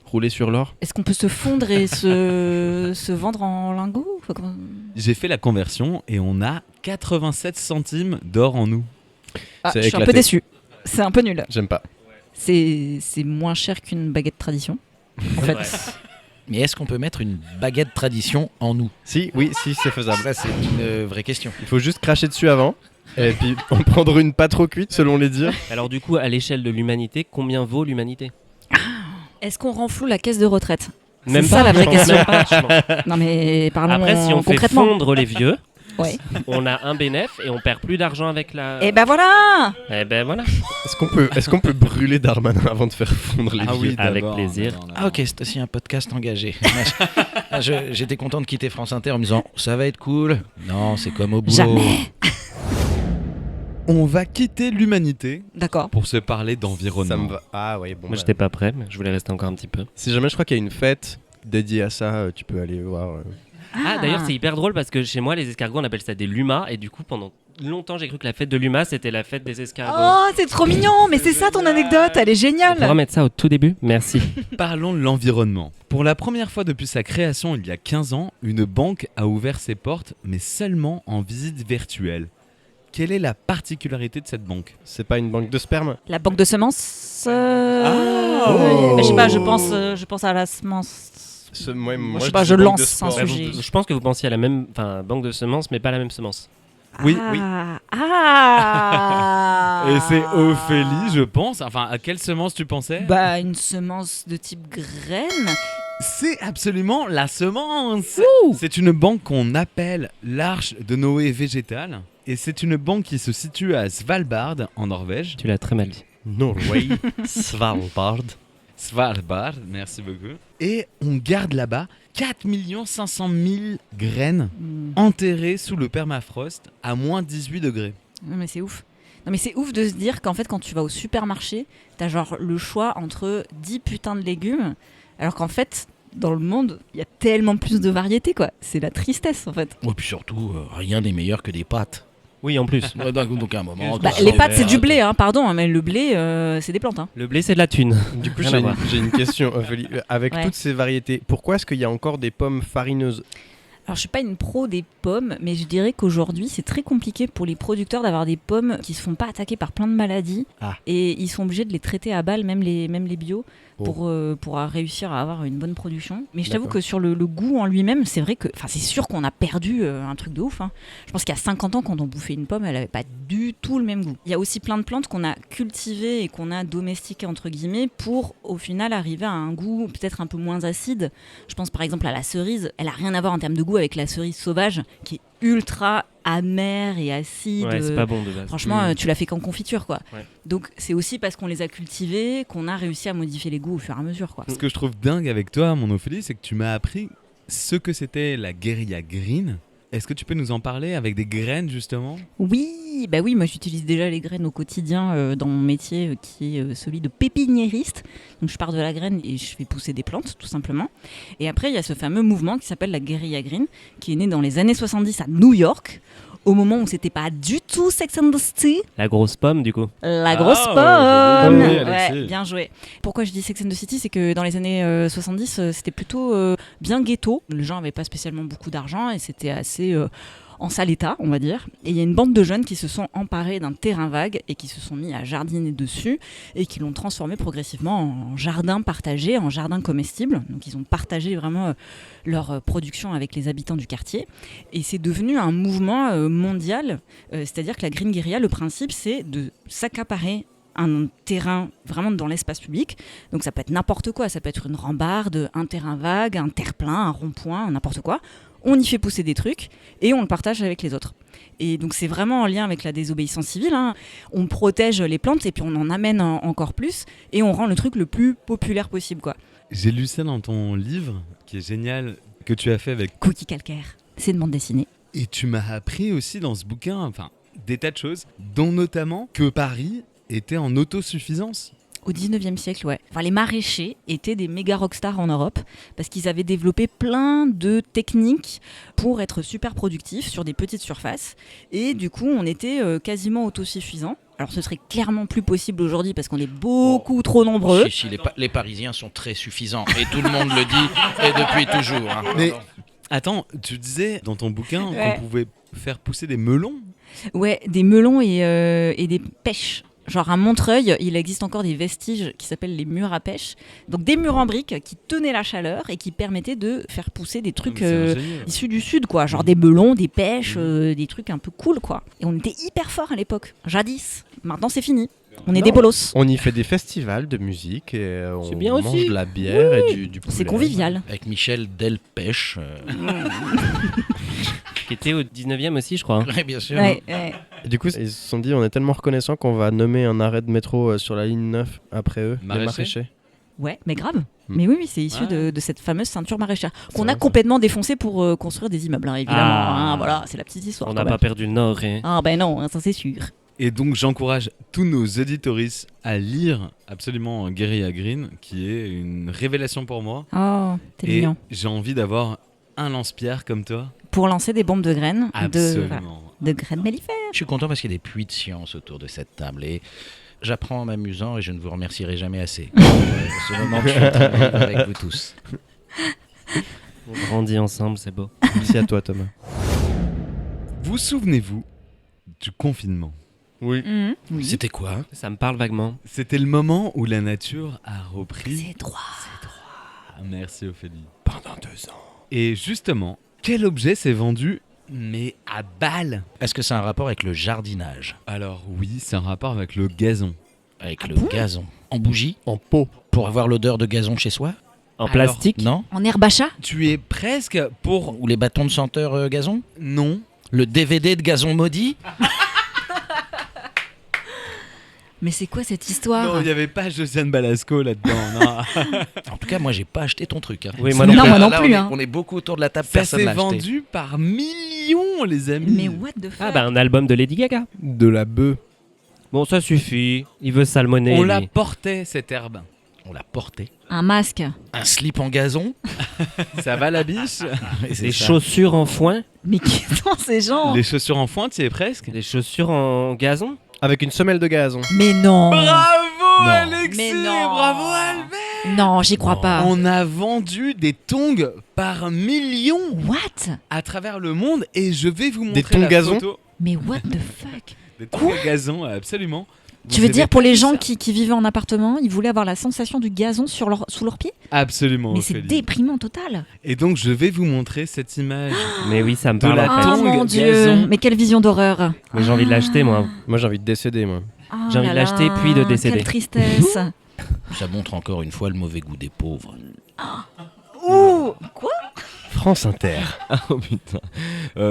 Rouler sur l'or. Est-ce qu'on peut se fondre et se vendre en lingots? Enfin, comment- J'ai fait la conversion et on a 87 centimes d'or en nous. Ah, C'est je suis un peu éclaté. déçu. C'est un peu nul. J'aime pas. C'est moins cher qu'une baguette tradition. En fait, Ouais. Mais est-ce qu'on peut mettre une baguette tradition en nous? Si, c'est faisable. Ça, c'est une vraie question. Il faut juste cracher dessus avant. Et puis en prendre une pas trop cuite selon les dires. Alors du coup, à l'échelle de l'humanité, combien vaut l'humanité? est-ce qu'on renfloue la caisse de retraite? Même ça, pas, la vraie je pense question. même pas, je pense. Non mais parlons Après, si on fait concrètement. fondre les vieux, Ouais. on a un bénéf et on perd plus d'argent avec la... Et ben voilà. Eh ben voilà. Est-ce qu'on peut brûler Darmanin avant de faire fondre les vieux? Avec d'abord, plaisir. Ah ok, c'est aussi un podcast engagé. J'étais content de quitter France Inter en me disant ça va être cool. Non, c'est comme au boulot. Jamais. On va quitter l'humanité D'accord. pour se parler d'environnement. Ça me va. Ah ouais, bon. Moi, j'étais pas prêt, mais je voulais rester encore un petit peu. Si jamais je crois qu'il y a une fête dédiée à ça, tu peux aller voir. Ah, d'ailleurs, c'est hyper drôle parce que chez moi, les escargots, on appelle ça des lumas. Et du coup, pendant longtemps, j'ai cru que la fête de l'UMA, c'était la fête des escargots. Oh, c'est trop mignon. Mais c'est ça ton anecdote. Elle est On géniale. pourra mettre ça au tout début. Merci. Parlons de l'environnement. Pour la première fois depuis sa création il y a 15 ans, une banque a ouvert ses portes, mais seulement en visite virtuelle. Quelle est la particularité de cette banque? C'est pas une banque de sperme? La banque de semences. Ah. Oui. Je sais pas. Je pense à la semence. Moi, je sais pas, dis je banque lance de un sport. sujet. Je pense que vous pensiez à la même banque de semences, mais pas la même semence. Oui, Ah. Ah. Et c'est Ophélie, je pense. Enfin, à quelle semence tu pensais? Bah, une semence de type graine. C'est absolument la semence. C'est une banque qu'on appelle l'Arche de Noé végétale. Et c'est une banque qui se situe à Svalbard, en Norvège. Tu l'as très mal dit. Norway, Svalbard. Svalbard, merci beaucoup. Et on garde là-bas 4 500 000 graines enterrées sous le permafrost à moins 18 degrés. Non mais c'est ouf. Non mais c'est ouf de se dire qu'en fait quand tu vas au supermarché, t'as genre le choix entre 10 putains de légumes, alors qu'en fait dans le monde il y a tellement plus de variétés quoi. C'est la tristesse en fait. Et puis surtout, rien n'est meilleur que des pâtes. Oui, en plus. Donc à un moment. Bah, les pâtes c'est du blé hein, pardon, mais le blé c'est des plantes hein. Le blé, c'est de la thune. Du coup, Rien à voir. j'ai une question, Ophélie. Avec Ouais. toutes ces variétés, pourquoi est-ce qu'il y a encore des pommes farineuses? Alors je suis pas une pro des pommes, mais je dirais qu'aujourd'hui c'est très compliqué pour les producteurs d'avoir des pommes qui se font pas attaquer par plein de maladies Ah. et ils sont obligés de les traiter à balle, même les bio, Oh. pour réussir à avoir une bonne production. Mais je t'avoue D'accord. que sur le goût en lui-même, c'est vrai que, enfin c'est sûr qu'on a perdu un truc de ouf. Hein. Je pense qu'il y a 50 ans quand on bouffait une pomme, elle avait pas du tout le même goût. Il y a aussi plein de plantes qu'on a cultivées et qu'on a domestiquées entre guillemets pour au final arriver à un goût peut-être un peu moins acide. Je pense par exemple à la cerise, elle a rien à voir en termes de goût avec la cerise sauvage qui est ultra amère et acide. Ouais, c'est pas bon de base. Franchement, tu l'as fait qu'en confiture, quoi. Ouais. Donc, c'est aussi parce qu'on les a cultivés qu'on a réussi à modifier les goûts au fur et à mesure, quoi. Ce que je trouve dingue avec toi, mon Ophélie, c'est que tu m'as appris ce que c'était la guérilla green. Est-ce que tu peux nous en parler avec des graines, justement? Oui, bah oui, moi j'utilise déjà les graines au quotidien dans mon métier qui est celui de pépiniériste. Donc je pars de la graine et je fais pousser des plantes, tout simplement. Et après, il y a ce fameux mouvement qui s'appelle la guérilla green, qui est né dans les années 70 à New York, au moment où c'était pas du tout Sex and the City. La grosse pomme, du coup. La grosse Ah, pomme. bien joué, Alexis. Ouais, bien joué. Pourquoi je dis Sex and the City, c'est que dans les années 70, c'était plutôt bien ghetto. Les gens n'avaient pas spécialement beaucoup d'argent et c'était assez en sale état, on va dire. Et il y a une bande de jeunes qui se sont emparés d'un terrain vague et qui se sont mis à jardiner dessus et qui l'ont transformé progressivement en jardin partagé, en jardin comestible. Donc ils ont partagé vraiment leur production avec les habitants du quartier. Et c'est devenu un mouvement mondial, c'est-à-dire que la Green Guérilla, le principe, c'est de s'accaparer un terrain vraiment dans l'espace public. Donc ça peut être n'importe quoi, ça peut être une rambarde, un terrain vague, un terre-plein, un rond-point, n'importe quoi. On y fait pousser des trucs et on le partage avec les autres. Et donc c'est vraiment en lien avec la désobéissance civile. On protège les plantes et puis on en amène encore plus et on rend le truc le plus populaire possible, quoi. J'ai lu ça dans ton livre, qui est génial, que tu as fait avec... Cookie Calcaire, c'est une bande dessinée. Et tu m'as appris aussi dans ce bouquin, des tas de choses, dont notamment que Paris était en autosuffisance. Au 19e siècle, ouais. Les maraîchers étaient des méga rockstars en Europe parce qu'ils avaient développé plein de techniques pour être super productifs sur des petites surfaces. Et du coup, on était quasiment autosuffisants. Alors, ce serait clairement plus possible aujourd'hui parce qu'on est beaucoup trop nombreux. Si, les Parisiens sont très suffisants et tout le monde le dit et depuis toujours. Mais attends, tu disais dans ton bouquin qu'on pouvait faire pousser des melons ? Ouais, des melons et des pêches. Genre à Montreuil, il existe encore des vestiges qui s'appellent les murs à pêche. Donc des murs en briques qui tenaient la chaleur et qui permettaient de faire pousser des trucs issus du sud, quoi. Genre des melons, des pêches, des trucs un peu cool, quoi. Et on était hyper forts à l'époque, jadis. Maintenant c'est fini. On est des bolos. On y fait des festivals de musique et on bien mange aussi. de la bière et du poulet. C'est convivial. Avec Michel Delpech. Qui était au 19e aussi, je crois. Oui, bien sûr. Ouais. Et du coup, ils se sont dit, on est tellement reconnaissants qu'on va nommer un arrêt de métro sur la ligne 9 après eux, les maraîchers. Ouais, mais grave. Mais oui, c'est issu de cette fameuse ceinture maraîchère qu'on a vrai, complètement défoncée pour construire des immeubles, évidemment. Voilà, c'est la petite histoire. On n'a pas perdu le nord. Ah ben non, ça c'est sûr. Et donc j'encourage tous nos auditoristes à lire absolument Guérilla Green, qui est une révélation pour moi. Oh, t'es Et mignon. j'ai envie d'avoir un lance-pierre comme toi. Pour lancer des bombes de graines, Absolument. de graines mellifères. Je suis content parce qu'il y a des puits de science autour de cette table et j'apprends en m'amusant et je ne vous remercierai jamais assez. Ce moment que je suis en train de vivre avec vous tous. On grandit ensemble, c'est beau. Merci à toi, Thomas. Vous souvenez-vous du confinement ? Oui. Oui. C'était quoi ? Ça me parle vaguement. C'était le moment où la nature a repris... C'est droit. Merci Ophélie. Pendant 2 ans. Et justement, quel objet s'est vendu, mais à balles ? Est-ce que c'est un rapport avec le jardinage ? Alors oui, c'est un rapport avec le gazon. Avec le gazon. En bougie ? En pot. Pour avoir l'odeur de gazon chez soi ? En Alors, plastique. Non ? En herbe à chat ? Tu es presque pour... Ou les bâtons de senteur gazon ? Non. Le DVD de gazon maudit ? Mais c'est quoi cette histoire ? Non, il n'y avait pas Josiane Balasco là-dedans. Non. En tout cas, moi, j'ai pas acheté ton truc. Oui, moi Non, non plus. moi non Là, plus. On est beaucoup autour de la table, Ça personne s'est l'a acheté. vendu par millions, les amis. Mais what the fuck ? Ah bah un album de Lady Gaga. De la bœuf. Bon, ça suffit. Il veut salmonner. On lui. la portait, cette herbe. On l'a porté. Un masque. Un slip en gazon. Ça va la biche? Et c'est Des ça. chaussures en foin. Mais qui sont ces gens ? Les chaussures en foin, tu y es presque? Des chaussures en gazon. Avec une semelle de gazon. Mais non. Bravo Non. Alexis! Mais non. Bravo Albert! Non, j'y crois pas. On a vendu des tongs par millions What ? à travers le monde et je vais vous Des montrer tongs la gazon photo. Mais what the fuck ? Des tongs à gazon, absolument. Tu Vous veux avez dire pour pas les vu gens ça? qui vivaient en appartement, ils voulaient avoir la sensation du gazon sous leurs pieds ? Absolument, Mais c'est Ophélie. déprimant total. Et donc je vais vous montrer cette image. Mais oui, ça me De parle la en fait. tente. Oh Tongue, mon Dieu, gazon. mais quelle vision d'horreur. Mais j'ai envie de l'acheter, moi. Moi, j'ai envie de décéder, moi. Oh J'ai envie là de l'acheter, là, puis de décéder. Quelle tristesse. Ça montre encore une fois le mauvais goût des pauvres. Ouh, quoi ? France Inter. Oh putain.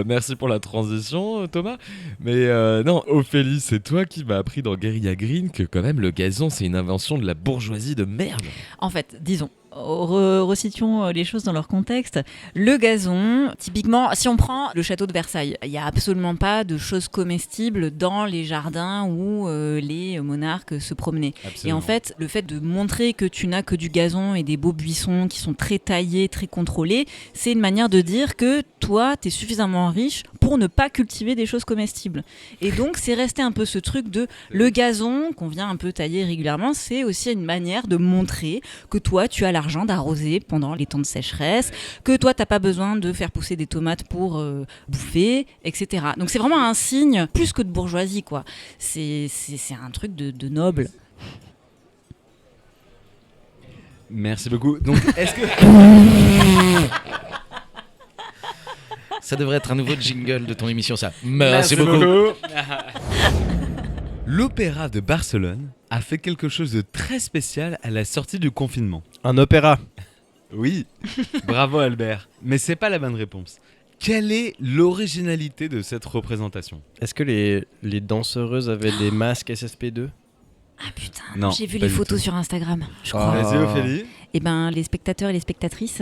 Merci pour la transition, Thomas. Mais non, Ophélie, c'est toi qui m'as appris dans Guérilla Green que quand même le gazon, c'est une invention de la bourgeoisie de merde. En fait, disons, resituons les choses dans leur contexte. Le gazon, typiquement, si on prend le château de Versailles, il n'y a absolument pas de choses comestibles dans les jardins où les monarques se promenaient. Et en fait, le fait de montrer que tu n'as que du gazon et des beaux buissons qui sont très taillés, très contrôlés, c'est une manière de dire que toi, tu es suffisamment riche pour ne pas cultiver des choses comestibles. Et donc, c'est resté un peu ce truc de le gazon qu'on vient un peu tailler régulièrement, c'est aussi une manière de montrer que toi, tu as la l'argent d'arroser pendant les temps de sécheresse, que toi t'as pas besoin de faire pousser des tomates pour bouffer, etc. Donc c'est vraiment un signe plus que de bourgeoisie, quoi. C'est un truc de noble. Merci beaucoup. Donc, est-ce que... Ça devrait être un nouveau jingle de ton émission, ça. Merci beaucoup. L'Opéra de Barcelone a fait quelque chose de très spécial à la sortie du confinement. Un opéra. Oui, bravo Albert. Mais c'est pas la bonne réponse. Quelle est l'originalité de cette représentation ? Est-ce que les danseuses avaient des masques SSP2 ? Ah putain, Non, j'ai vu pas les du photos tout. sur Instagram, je crois. Vas-y Ophélie. Et ben les spectateurs et les spectatrices,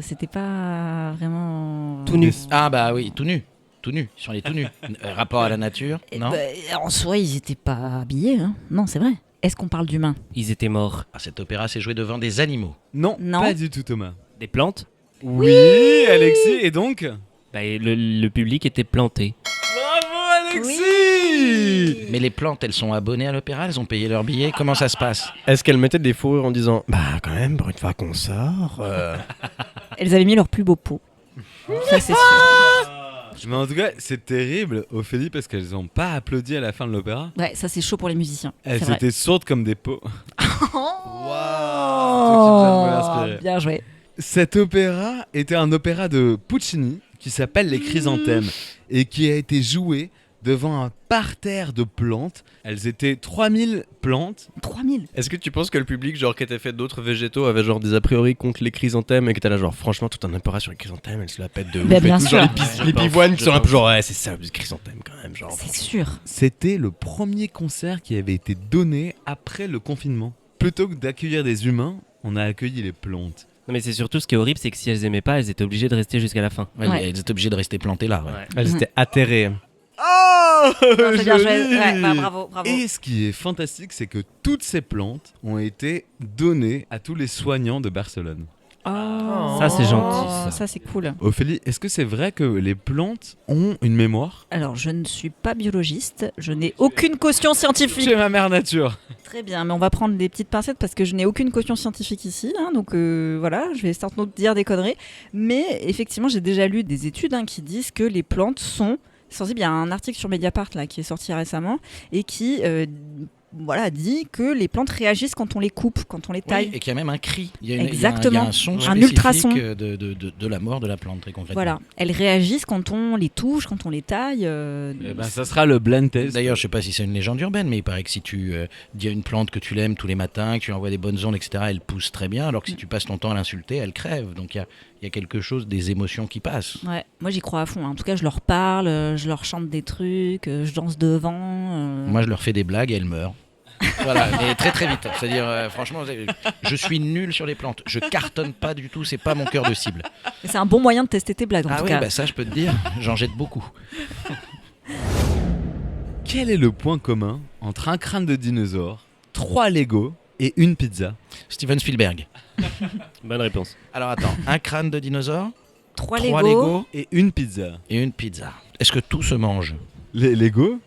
c'était pas vraiment... Tout nu. Ah bah oui, tout nu. Tout nu, sur les tout nus. Rapport à la nature, Eh non ben, en soi, ils étaient pas habillés, hein. Non, c'est vrai. Est-ce qu'on parle d'humains ? Ils étaient morts. Ah, cet opéra s'est joué devant des animaux. Non, Non. pas du tout Thomas. Des plantes. Oui, Alexis, et donc ? Bah, et le public était planté. Bravo Alexis. Mais les plantes, elles sont abonnées à l'opéra, elles ont payé leur billet, comment ça se passe ? Est-ce qu'elles mettaient des fourrures en disant « Bah quand même, pour une fois qu'on sort... Elles avaient mis leur plus beau pot. Ça, c'est sûr. Mais en tout cas, c'est terrible, Ophélie, parce qu'elles n'ont pas applaudi à la fin de l'opéra. Ouais, ça, c'est chaud pour les musiciens. Elles c'est vrai. étaient sourdes comme des pots. Oh, bien joué. Cet opéra était un opéra de Puccini qui s'appelle Les Chrysanthèmes et qui a été joué devant un parterre de plantes. Elles étaient 3000 plantes. 3000. Est-ce que tu penses que le public, genre qui était fait d'autres végétaux, avait genre des a priori contre les chrysanthèmes et que t'as là genre franchement tout un opéra sur les chrysanthèmes, elle se la pète de ouf Bah, et bien tout, sûr. genre Ouais, les je pense, pivoines je sont un peu pense. genre ouais c'est ça les chrysanthèmes quand même genre. C'est sûr. C'était le premier concert qui avait été donné après le confinement. Plutôt que d'accueillir des humains, on a accueilli les plantes. Non, mais c'est surtout ce qui est horrible, c'est que si elles aimaient pas, elles étaient obligées de rester jusqu'à la fin. Ouais, Ouais. Elles étaient obligées de rester plantées là. Ouais. Ouais. Elles étaient atterrées. Oh Non, c'est bien joué. joli. Ouais, bah, bravo, bravo. Et ce qui est fantastique, c'est que toutes ces plantes ont été données à tous les soignants de Barcelone. Oh. Ça, c'est gentil, ça. Ça, c'est cool. Ophélie, est-ce que c'est vrai que les plantes ont une mémoire ? Alors, je ne suis pas biologiste. Je n'ai aucune caution scientifique. Chez ma mère nature. Très bien, mais on va prendre des petites pincettes parce que je n'ai aucune caution scientifique ici. Hein, donc voilà, je vais certainement dire des conneries. Mais effectivement, j'ai déjà lu des études qui disent que les plantes sont sensibles. Il y a un article sur Mediapart là, qui est sorti récemment et qui dit que les plantes réagissent quand on les coupe, quand on les taille. Oui, et qu'il y a même un cri. Il y a il y a Exactement. un son Un spécifique ultrason. de la mort de la plante, très concrètement. Voilà, elles réagissent quand on les touche, quand on les taille. Eh ben, ça sera le blind test. D'ailleurs, je sais pas si c'est une légende urbaine, mais il paraît que si tu dis à une plante que tu l'aimes tous les matins, que tu lui envoies des bonnes ondes, etc., elle pousse très bien, alors que si tu passes ton temps à l'insulter, elle crève. Donc il y a quelque chose, des émotions qui passent. Ouais, moi j'y crois à fond. En tout cas, je leur parle, je leur chante des trucs, je danse devant. Moi, je leur fais des blagues et elles meurent. Voilà, mais très très vite. C'est-à-dire, franchement, je suis nul sur les plantes. Je cartonne pas du tout, c'est pas mon cœur de cible. Mais c'est un bon moyen de tester tes blagues en Ah tout oui, cas. bah ça, je peux te dire, j'en jette beaucoup. Quel est le point commun entre un crâne de dinosaure, 3 Lego et une pizza ? Steven Spielberg. Bonne réponse. Alors attends, un crâne de dinosaure, 3 3 Lego. Lego Et une pizza. et une pizza. Est-ce que tout se mange ? Les Lego ?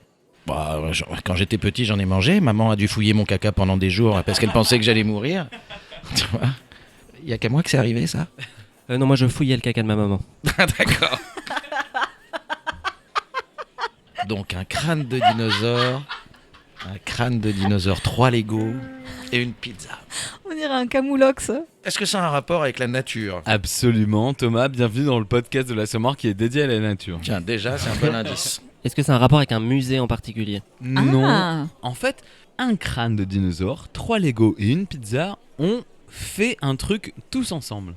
Bah, quand j'étais petit, j'en ai mangé. Maman a dû fouiller mon caca pendant des jours parce qu'elle pensait que j'allais mourir. Tu vois ? Il y a qu'à moi que c'est arrivé, ça ? Non, moi je fouillais le caca de ma maman. D'accord. Donc un crâne de dinosaure, 3 Lego et une pizza. On dirait un camoulox. Est-ce que ça a un rapport avec la nature ? Absolument. Thomas, bienvenue dans le podcast de l'Assommoir qui est dédié à la nature. Tiens, déjà, c'est un bon indice. Est-ce que c'est un rapport avec un musée en particulier ? Non. Ah. En fait, un crâne de dinosaure, 3 Lego et une pizza ont fait un truc tous ensemble.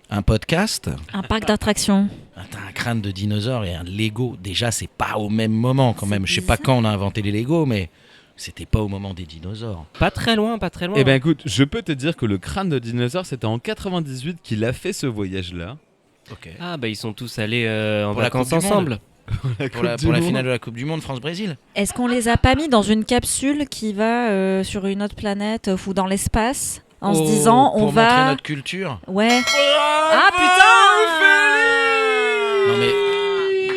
Un podcast ? Un parc d'attractions. T'as un crâne de dinosaure et un Lego. Déjà, c'est pas au même moment quand même. Je sais pas bizarre. quand on a inventé les Lego, mais c'était pas au moment des dinosaures. Pas très loin, pas très loin. Eh ben écoute, je peux te dire que le crâne de dinosaure, c'était en 98 qu'il a fait ce voyage-là. Ok. Ah bah ils sont tous allés en Pour la vacances Coupe du ensemble. Pour la finale de la Coupe du Monde, France-Brésil. Est-ce qu'on les a pas mis dans une capsule qui va sur une autre planète ou dans l'espace en se disant on pour montrer va... notre culture. Ouais. Ah putain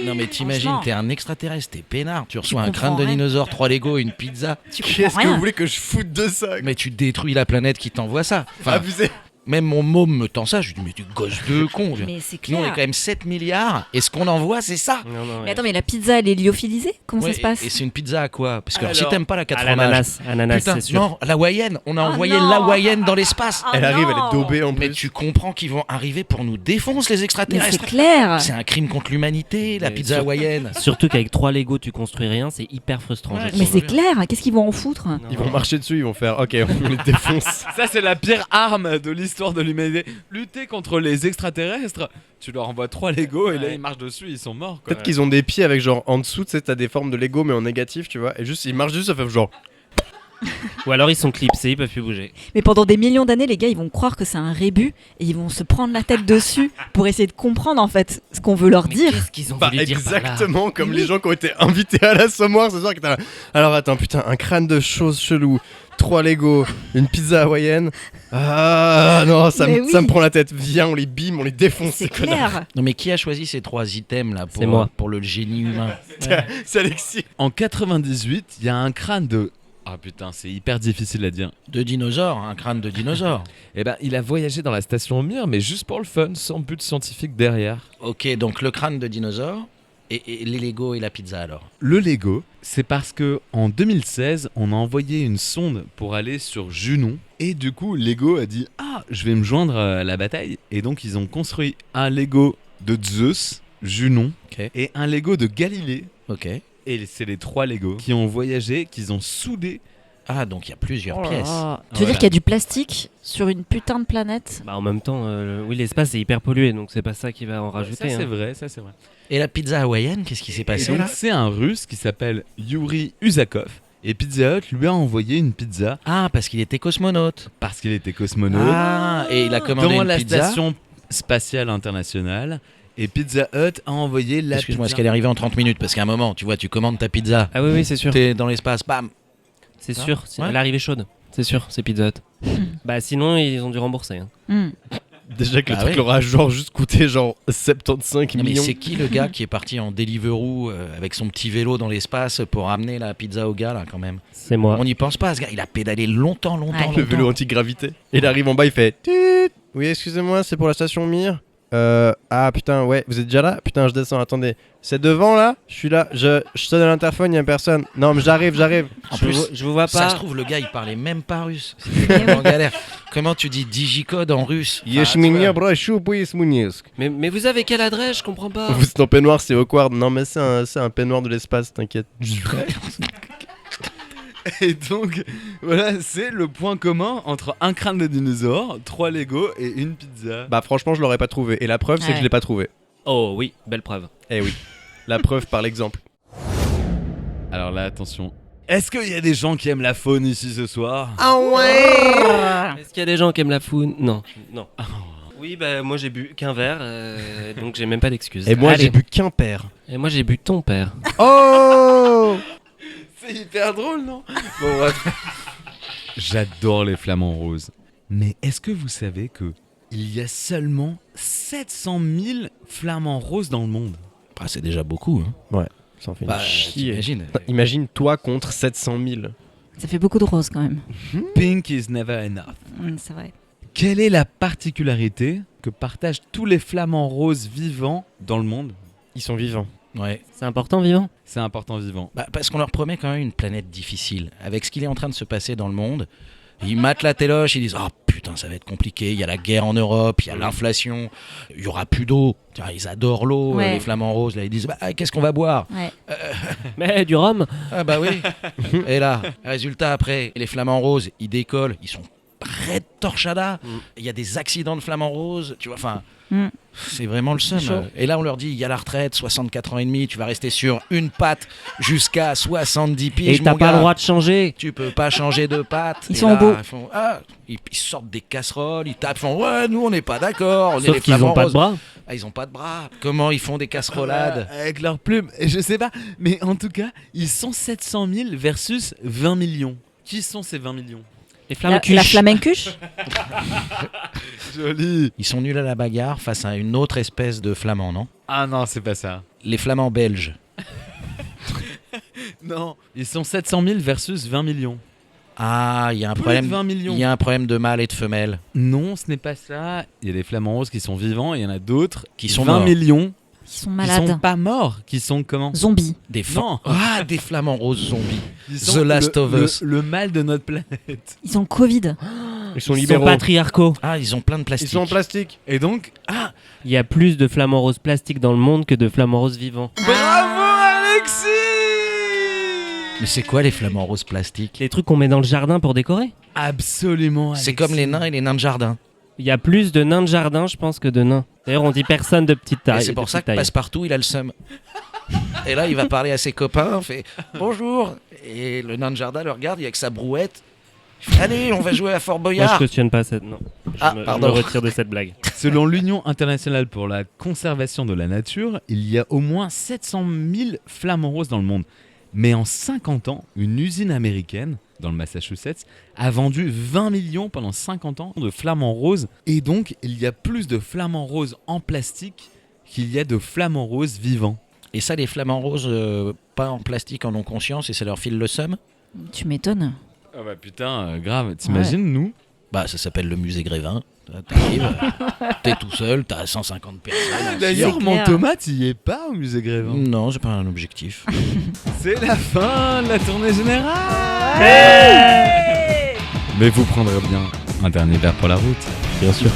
Non mais t'imagines, Franchement. t'es un extraterrestre, t'es peinard, tu reçois un comprends crâne de rien. dinosaure, 3 Lego et une pizza. Tu Qu'est-ce comprends que vous rien. voulez que je foute de ça ? Mais tu détruis la planète qui t'envoie ça. Enfin, Abusé. Même mon môme me tend ça, je lui dis mais tu gosses de con. Mais c'est Nous on est clair. quand même 7 milliards et ce qu'on envoie c'est ça. Non, non, Mais ouais. attends, mais la pizza, elle est lyophilisée? Comment Ouais, ça se passe? et c'est une pizza à quoi? Parce que alors, si Alors, t'aimes pas la 4 À fromages. l'ananas, Putain, c'est sûr. non, l'hawaïenne, on a Oh envoyé non. l'hawaïenne dans l'espace. Oh Elle arrive, elle non. est daubée en Mais plus. tu comprends qu'ils vont arriver pour nous défoncer les Mais c'est extraterrestres. clair. C'est un crime contre l'humanité, la Mais pizza sur- hawaïenne. Surtout qu'avec 3 Lego, tu construis rien, c'est hyper frustrant. Ouais, je Mais trouve. c'est clair. Qu'est-ce qu'ils vont en foutre? Non. Ils vont marcher dessus, ils vont faire OK, on les défonce. Ça, c'est la pire arme de l'histoire de l'humanité. Lutter contre les extraterrestres, tu leur envoies 3 Lego et là Ouais. ils marchent dessus, ils sont morts. Quoi. Peut-être qu'ils ont des pieds avec genre en dessous, tu sais, t'as des formes de Lego mais en négatif, tu vois. Et juste, ils marchent dessus, ça fait genre. Ou alors ils sont clipsés, ils peuvent plus bouger. Mais pendant des millions d'années, les gars, ils vont croire que c'est un rébut et ils vont se prendre la tête dessus pour essayer de comprendre en fait ce qu'on veut leur Mais dire. qu'est-ce qu'ils ont Bah, voulu dire par là exactement comme Oui. les gens qui ont été invités à l'assommoir ce soir. Qui étaient là. Alors attends, putain, un crâne de choses chelou, 3 Lego, une pizza hawaïenne. Ah non, ça, Mais me, oui. ça me prend la tête. Viens, on les bime, on les défonce, ces C'est connards. clair. Non mais qui a choisi ces 3 items là C'est moi. pour le génie humain? C'est Alexis. En 98, il y a un crâne de... Ah putain, c'est hyper difficile à dire. De dinosaure, un crâne de dinosaure. Eh ben, il a voyagé dans la station Mir, mais juste pour le fun, sans but scientifique derrière. Ok, donc le crâne de dinosaure et les Lego et la pizza alors. Le Lego, c'est parce que en 2016, on a envoyé une sonde pour aller sur Junon. Et du coup, Lego a dit « Ah, je vais me joindre à la bataille ». Et donc, ils ont construit un Lego de Zeus, Junon, Ok. et un Lego de Galilée. Ok. Et c'est les 3 Lego qui ont voyagé, qu'ils ont soudés. Ah donc il y a plusieurs Oh là pièces. là. Tu veux Voilà. dire qu'il y a du plastique sur une putain de planète? Bah en même temps, oui, l'espace est hyper pollué, donc c'est pas ça qui va en rajouter. Ça, c'est hein. vrai, ça, c'est vrai. Et la pizza hawaïenne, qu'est-ce qui s'est Et passé donc, là? c'est un Russe qui s'appelle Yuri Usakov. Et Pizza Hut lui a envoyé une pizza Ah parce qu'il était cosmonaute. parce qu'il était cosmonaute Ah et il a commandé dans une la pizza. station spatiale internationale. Et Pizza Hut a envoyé la Excuse-moi, est-ce pizza. qu'elle est arrivée en 30 minutes? Parce qu'à un moment, tu vois, tu commandes ta pizza, Ah oui, oui, c'est sûr. t'es dans l'espace, bam. C'est Ah, sûr, ouais. elle est arrivée chaude. C'est sûr, c'est Pizza Hut. Bah sinon, ils ont dû rembourser. hein. Hmm. Déjà que le Ah truc ouais. leur a genre juste coûté genre 75 Non, mais millions. c'est qui le gars qui est parti en Deliveroo avec son petit vélo dans l'espace pour amener la pizza au gars là quand même? C'est moi. On n'y pense pas, ce gars, il a pédalé longtemps. Ouais. Le vélo anti-gravité. Et il arrive en bas, il fait Tut. Oui, excusez-moi, c'est pour la station Mir. Ah putain, ouais, vous êtes déjà là? Putain, je descends, attendez. C'est devant là? Je suis là, je sonne à l'interphone, y'a personne. Non, mais j'arrive. En Je plus, vous, je vous vois ça pas. se trouve, le gars il parlait même pas russe. C'était en galère. Comment tu dis digicode en russe? Enfin, tu vois. Mais vous avez quelle adresse? Je comprends pas. Vous êtes en peignoir, c'est awkward. Non, mais c'est un peignoir de l'espace, t'inquiète. Et donc, voilà, c'est le point commun entre un crâne de dinosaure, 3 Lego et une pizza. Bah, franchement, je l'aurais pas trouvé. Et la preuve, c'est que Ouais. je l'ai pas trouvé. Oh oui, belle preuve. Eh oui. La preuve par l'exemple. Alors là, attention. Est-ce qu'il y a des gens qui aiment la faune ici ce soir? Est-ce qu'il y a des gens qui aiment la faune? Non, non. Oui, bah moi j'ai bu qu'un verre, donc j'ai même pas d'excuses. Et moi, Allez. j'ai bu qu'un père. Et moi j'ai bu ton père. Oh! C'est hyper drôle, non? Bon, bref. J'adore les flamants roses. Mais est-ce que vous savez que il y a seulement 700 000 flamants roses dans le monde? Ah, c'est déjà beaucoup. Hein. Ça en fait une Bah, chier. t'imagines. Imagine toi contre 700 000. Ça fait beaucoup de roses quand même. Pink is never enough. C'est vrai. Quelle est la particularité que partagent tous les flamants roses vivants dans le monde? Ils sont vivants. Ouais. C'est important, vivant? C'est important vivant. Bah, parce qu'on leur promet quand même une planète difficile. Avec ce qu'il est en train de se passer dans le monde, ils matent la téloche, ils disent « Oh putain, ça va être compliqué, il y a la guerre en Europe, il y a l'inflation, il y aura plus d'eau. » Ils adorent l'eau, Ouais. les flamants roses. Là, ils disent bah, « Qu'est-ce qu'on va boire Ouais. Mais du rhum? ?» Ah bah oui. Et là, résultat après, les flamants roses, ils décollent, ils sont près de torchada. Il y a des accidents de flamants roses, tu vois, enfin... Mm. C'est vraiment le seum. chaud. Et là, on leur dit, il y a la retraite, 64 ans et demi, tu vas rester sur une patte jusqu'à 70 piges, Et t'as mon pas gars. le droit de changer. Tu peux pas changer de patte. Ils Et sont là, beaux. Ils, font, ils sortent des casseroles, ils tapent, ils font ouais, nous on n'est pas d'accord. On est Sauf les qu'ils flamants ont pas de roses. bras. Ah, ils ont pas de bras. Comment ils font des casserolades? Avec leurs plumes, et je sais pas, mais en tout cas, ils sont 700 000 versus 20 millions. Qui sont ces 20 millions? Les flammes La flamencuche. Joli. Ils sont nuls à la bagarre face à une autre espèce de flamand, non? Ah non, c'est pas ça. Les flamands belges. Non, ils sont 700 000 versus 20 millions. Ah, il y a un Plus problème. de 20 millions. Il y a un problème de mâle et de femelle. Non, ce n'est pas ça. Il y a des flamants roses qui sont vivants et il y en a d'autres Qui sont 20 morts. millions Ils sont qui malades. sont pas morts, qui sont comment Zombies. Non. Ah, des flamants roses zombies. Ils The sont Last of Us. Le mal de notre planète. Ils ont le Covid. Ils sont Ils sont libéraux. patriarcaux. Ah, ils ont plein de Ils plastique. sont en plastique. Et donc, Il y a plus de flamants roses plastiques dans le monde que de flamants roses vivants. bravo Alexis. Mais c'est quoi les flamants roses plastiques? Les trucs qu'on met dans le jardin pour décorer. Absolument. C'est Alexis. comme les nains et les nains de jardin. Il y a plus de nains de jardin, je pense, que de nains. D'ailleurs, on dit personne de petite taille. Et c'est pour de ça petite que taille. Passepartout, il a le seum. Et là, il va parler à ses copains, fait bonjour. Et le nain de jardin le regarde, il avec sa brouette. Il fait, allez, on va jouer à Fort Moi, Boyard. je cautionne pas cette. Non. Ah, je pardon. me retire de cette blague. Selon l'Union internationale pour la conservation de la nature, il y a au moins 700 000 flamants roses dans le monde. Mais en 50 ans, une usine américaine, dans le Massachusetts, a vendu 20 millions pendant 50 ans de flamants roses. Et donc, il y a plus de flamants roses en plastique qu'il y a de flamants roses vivants. Et ça, les flamants roses, pas en plastique, en ont conscience et ça leur file le seum. Tu m'étonnes. Ah bah putain, grave. T'imagines, nous Bah, ça s'appelle le musée Grévin. T'arrives, t'es tout seul, t'as 150 personnes. D'ailleurs, C'est mon clair. Thomas, t'y es pas au musée Grévin. Non, c'est pas un objectif. C'est la fin de la tournée générale. Mais vous prendrez bien un dernier verre pour la route. Bien sûr.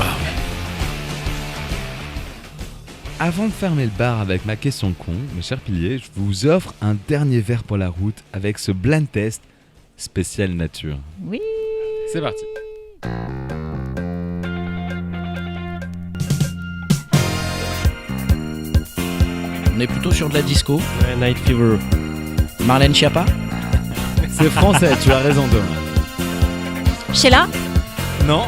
Avant de fermer le bar avec ma question con, mes chers piliers, je vous offre un dernier verre pour la route avec ce blind test spécial nature. Oui. C'est parti. On est plutôt sur de la disco. Ouais, Night Fever. Marlène Schiappa. C'est français, tu as raison Thomas. Sheila. Non.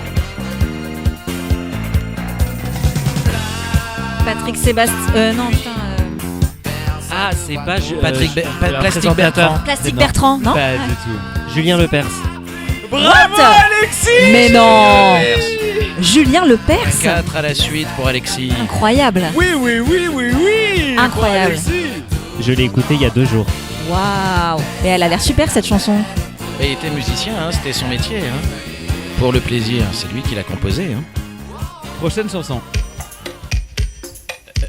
Patrick Sébastien. Non, putain. Ah, c'est pas Patrick Be- Pa- le Plastique présentateur. Bertrand. Plastique Non. Bertrand, non Pas du tout. Julien Lepers. Bravo Alexis. Mais non. Julien Lepers. 4 à la suite pour Alexis. Incroyable. Oui, oui, oui, oui, oui. Incroyable. Pour Alexis. Je l'ai écouté il y a 2 jours. Waouh. Et elle a l'air super cette chanson. Et il était musicien, hein, c'était son métier. Hein. Pour le plaisir, c'est lui qui l'a composé. Hein. Prochaine chanson.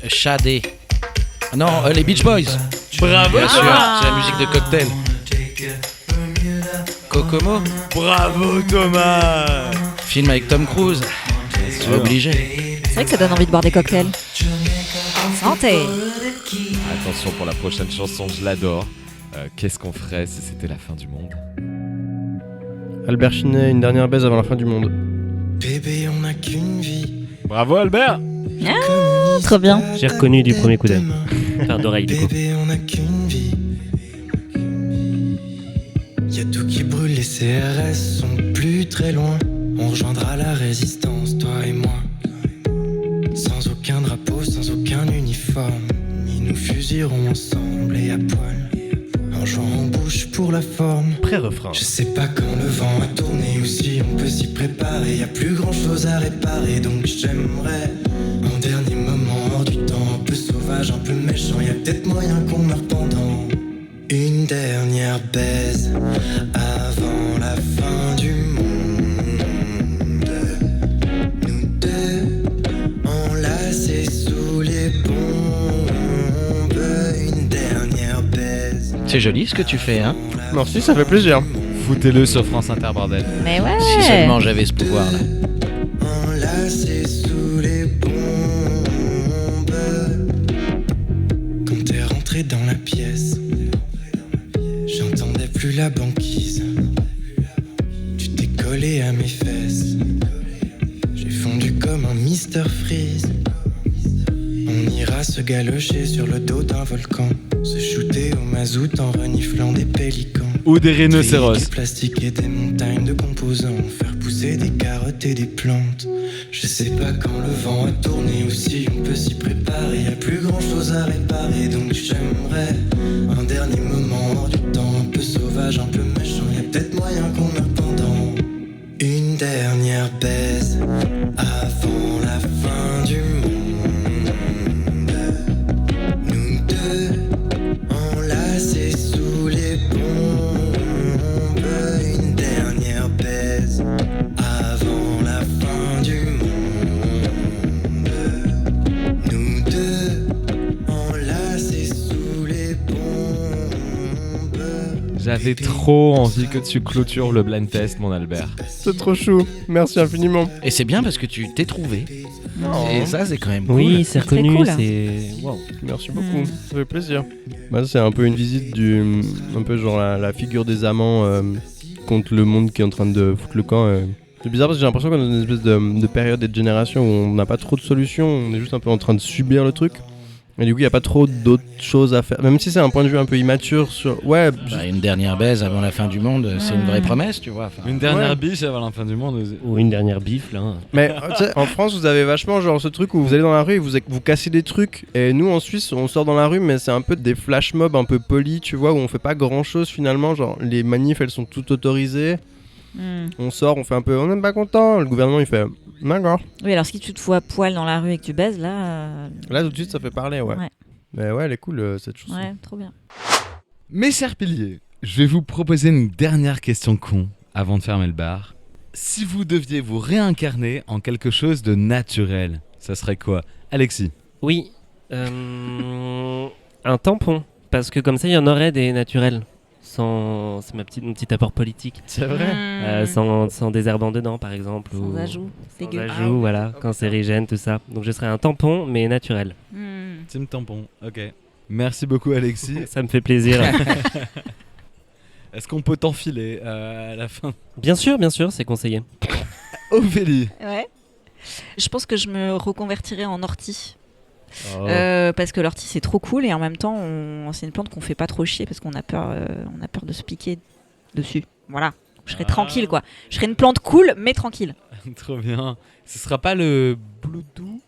Shadé. Non, les Beach Boys. Bravo. Bien sûr, Ah. c'est la musique de Cocktail. Kokomo, Bravo Thomas. film avec Tom Cruise. sûr. Obligé. C'est vrai que ça donne envie de boire des cocktails. Santé. Attention pour la prochaine chanson, je l'adore. Qu'est-ce qu'on ferait si c'était la fin du monde? Albert Chinet, une dernière baise avant la fin du monde. Bébé, on n'a qu'une vie. Bravo Albert. Trop bien. J'ai reconnu du premier coup d'œil. Enfin, d'oreille, du coup. Bébé, on n'a qu'une vie. Y a tout qui brûle, les CRS sont plus très loin. On rejoindra la résistance, toi et moi. Sans aucun drapeau, sans aucun uniforme. Ils nous fusilleront ensemble et à poil. En jouant en bouche pour la forme. Pré-refrain. Je sais pas quand le vent a tourné ou si on peut s'y préparer. Y a plus grand chose à réparer, donc j'aimerais un dernier moment hors du temps, un peu sauvage, un peu méchant. Y a peut-être moyen qu'on meure pendant une dernière baise avant la fin du monde. Nous deux enlacés sous les bombes, une dernière baise. C'est joli ce que tu fais, hein. Merci, ça fait plaisir. Foutez-le sur France Inter bordel. Mais ouais. Si seulement j'avais ce pouvoir-là. Enlacés sous les bombes. Quand t'es rentré dans la pièce, j'entendais plus la banquise. Tu t'es collé à mes fesses. J'ai fondu comme un Mr Freeze. On ira se galocher sur le dos d'un volcan, se shooter au mazout en reniflant des pélicans. Ou des rhinocéros. Du plastique et des montagnes de composants, faire pousser des carottes et des plantes. Je sais pas quand le vent a tourné ou si on peut s'y préparer. Y a plus grand chose à réparer, donc j'aimerais un dernier moment hors du temps, un peu sauvage, un peu méchant. Y a peut-être moyen qu'on meure pendant une dernière baise avant la fin du monde. Nous deux enlacés sous les bombes, une dernière J'avais trop envie que tu clôtures le blind test, mon Albert. C'est trop chou. Merci infiniment. Et c'est bien parce que tu t'es trouvé. Et ça, c'est quand même cool. Oui, c'est reconnu, cool. c'est... Wow. Merci beaucoup. Ça fait plaisir. Bah, c'est un peu une visite du. Un peu genre la figure des amants contre le monde qui est en train de foutre le camp. C'est bizarre parce que j'ai l'impression qu'on est dans une espèce de période et de génération où on n'a pas trop de solutions. On est juste un peu en train de subir le truc. Et du coup, il n'y a pas trop d'autres choses à faire. Même si c'est un point de vue un peu immature sur. Ouais. Une dernière baise avant la fin du monde, c'est une vraie promesse, tu vois. Une dernière biche avant la fin du monde. Ou une dernière bif, là. Mais tu sais, en France, vous avez vachement genre ce truc où vous allez dans la rue et vous cassez des trucs. Et nous, en Suisse, on sort dans la rue, mais c'est un peu des flash mobs un peu polis, tu vois, où on fait pas grand chose finalement. Genre, les manifs, elles sont toutes autorisées. On sort, on fait un peu. On n'est pas content. Le gouvernement, il fait. D'accord. Oui, alors si tu te fous à poil dans la rue et que tu baises, là. Là, tout de suite, ça fait parler, ouais. Mais ouais, elle est cool, cette chanson. Ouais, trop bien. Mes chers piliers, je vais vous proposer une dernière question con avant de fermer le bar. Si vous deviez vous réincarner en quelque chose de naturel, ça serait quoi? Alexis? Oui, un tampon. Parce que comme ça, il y en aurait des naturels. C'est mon petit apport politique. C'est vrai. Sans désherbant dedans, par exemple. Sans ajout. Sans Dégueu. ajout, voilà. Cancérigène, tout ça. Donc je serais un tampon, mais naturel. Team tampon, ok. Merci beaucoup Alexis. Ça me fait plaisir. Est-ce qu'on peut t'enfiler à la fin? Bien sûr, c'est conseillé. Ophélie? Ouais. Je pense que je me reconvertirais en ortie. Oh. Parce que l'ortie c'est trop cool et en même temps c'est une plante qu'on fait pas trop chier parce qu'on a peur de se piquer dessus. Voilà. Je serais tranquille quoi. Je serais une plante cool mais tranquille. Trop bien. Ce sera pas le Bluetooth?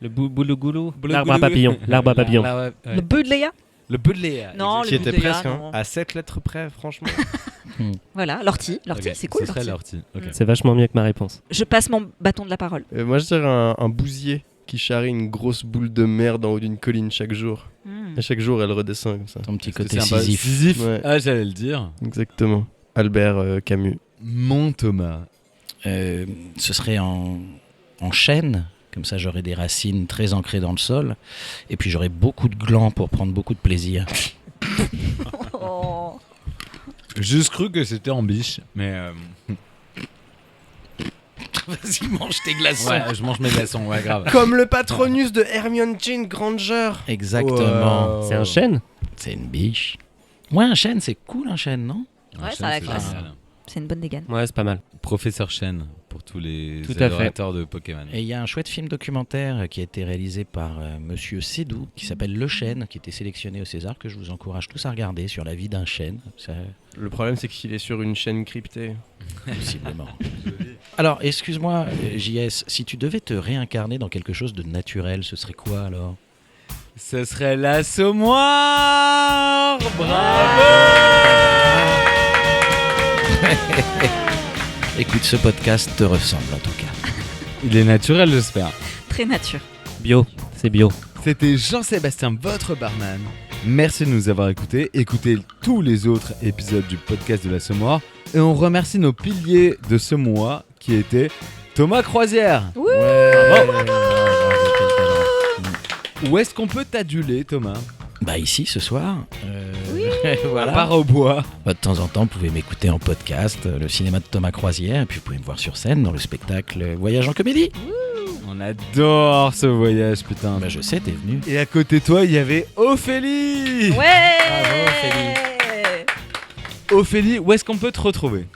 Le boulougoulou. L'arbre à papillon. L'arbre à papillon. Le Budleia? Le Budleia. Non, qui le était Budleia, presque non. à 7 lettres près, franchement. Voilà, l'ortie, Ok, c'est cool. Ce serait l'ortie. l'ortie. Ok. C'est vachement mieux que ma réponse. Je passe mon bâton de la parole. Moi, je dirais un bousier qui charrie une grosse boule de merde en haut d'une colline chaque jour. Et chaque jour, elle redescend comme ça. Ton petit Est-ce que côté c'est un Sisyphe. Sisyphe? Ouais. Ah, j'allais le dire. Exactement. Albert Camus. Mon Thomas. Ce serait en chêne. Comme ça, j'aurais des racines très ancrées dans le sol. Et puis, j'aurais beaucoup de glands pour prendre beaucoup de plaisir. Oh. J'ai juste cru que c'était en biche, mais... Vas-y, mange tes glaçons. Ouais, je mange mes glaçons, ouais, grave. Comme le Patronus de Hermione Jane Granger. Exactement. C'est un chêne? C'est une biche. Ouais, un chêne, c'est cool, un chêne, non? Ouais, ça a la classe. C'est une bonne dégaine. Ouais, c'est pas mal. Professeur Chen, pour tous les Tout à fait. adorateurs de Pokémon. Et il y a un chouette film documentaire qui a été réalisé par Monsieur Sédou, qui s'appelle Le Chêne, qui était sélectionné au César, que je vous encourage tous à regarder, sur la vie d'un chêne. Ça, Le problème, c'est qu'il est sur une chaîne cryptée. possiblement. Alors, excuse-moi, JS, si tu devais te réincarner dans quelque chose de naturel, ce serait quoi alors? Ce serait l'assommoir. Bravo. Écoute, ce podcast te ressemble en tout cas. Il est naturel, j'espère. Très nature. Bio, c'est bio. C'était Jean-Sébastien, votre barman. Merci de nous avoir écoutés. Écoutez tous les autres épisodes du podcast de l'Assommoir. Et on remercie nos piliers de ce mois qui étaient Thomas Croisière. Wouh. Où est-ce qu'on peut t'aduler, Thomas? Bah ici ce soir. À part au bois. Bah, de temps en temps, vous pouvez m'écouter en podcast, le cinéma de Thomas Croisière, et puis vous pouvez me voir sur scène dans le spectacle Voyage en comédie. On adore ce voyage, putain. Bah je sais, t'es venu. Et à côté de toi, il y avait Ophélie. Ouais. Bravo, Ophélie. Ophélie, où est-ce qu'on peut te retrouver?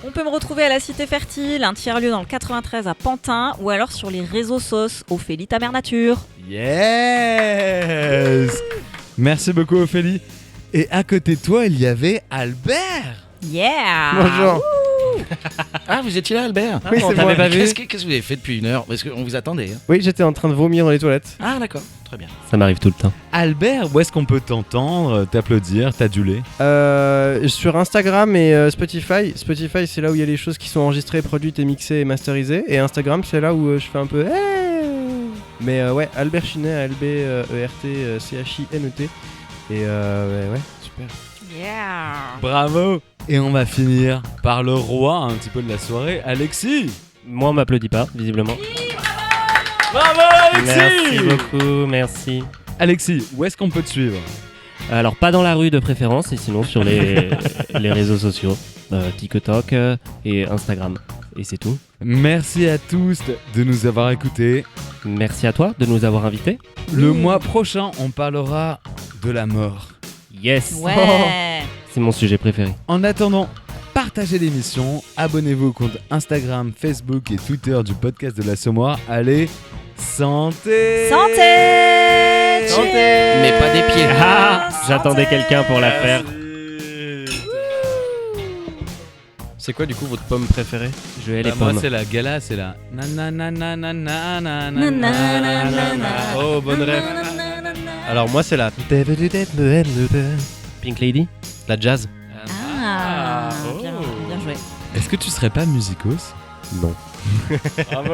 On peut me retrouver à la Cité Fertile, un tiers-lieu dans le 93 à Pantin, ou alors sur les réseaux sauces Ophélie ta mère nature. Yes. Merci beaucoup, Ophélie. Et à côté de toi, il y avait Albert. Yeah. Bonjour. Ah, vous étiez là, Albert? Oui, on c'est t'avait moi. pas vu. Qu'est-ce que vous avez fait depuis une heure? Parce qu'on vous attendait. Hein. Oui, j'étais en train de vomir dans les toilettes. Ah, d'accord, très bien. Ça m'arrive tout le temps. Albert, où est-ce qu'on peut t'entendre, t'applaudir, t'aduler? Sur Instagram et Spotify. Spotify, c'est là où il y a les choses qui sont enregistrées, produites et mixées et masterisées. Et Instagram, c'est là où je fais un peu. Mais ouais, Albert Chinet, ALBERT-CHINET. Et ouais, super. Yeah. Bravo. Et on va finir par le roi un petit peu de la soirée, Alexis. Moi, on m'applaudit pas, visiblement. Bravo, Alexis. Merci beaucoup, merci. Alexis, où est-ce qu'on peut te suivre? Alors pas dans la rue de préférence, et sinon sur les réseaux sociaux, TikTok et Instagram. Et c'est tout. Merci à tous de nous avoir écoutés. Merci à toi de nous avoir invités. Le mois prochain, on parlera de la mort. Yes. Ouais. C'est mon sujet préféré. En attendant, partagez l'émission, abonnez-vous au compte Instagram, Facebook et Twitter du podcast de l'Assommoir. Allez, santé! Santé! Santé! Mais pas des pieds. Ah, j'attendais quelqu'un pour la faire. C'est quoi du coup votre pomme préférée? Je hais les Moi, pommes. c'est la gala, c'est la. Oh, bonne rêve. Alors moi c'est la Pink Lady. la jazz. Ah, bien joué. Est-ce que tu serais pas musicos? Non. Bravo.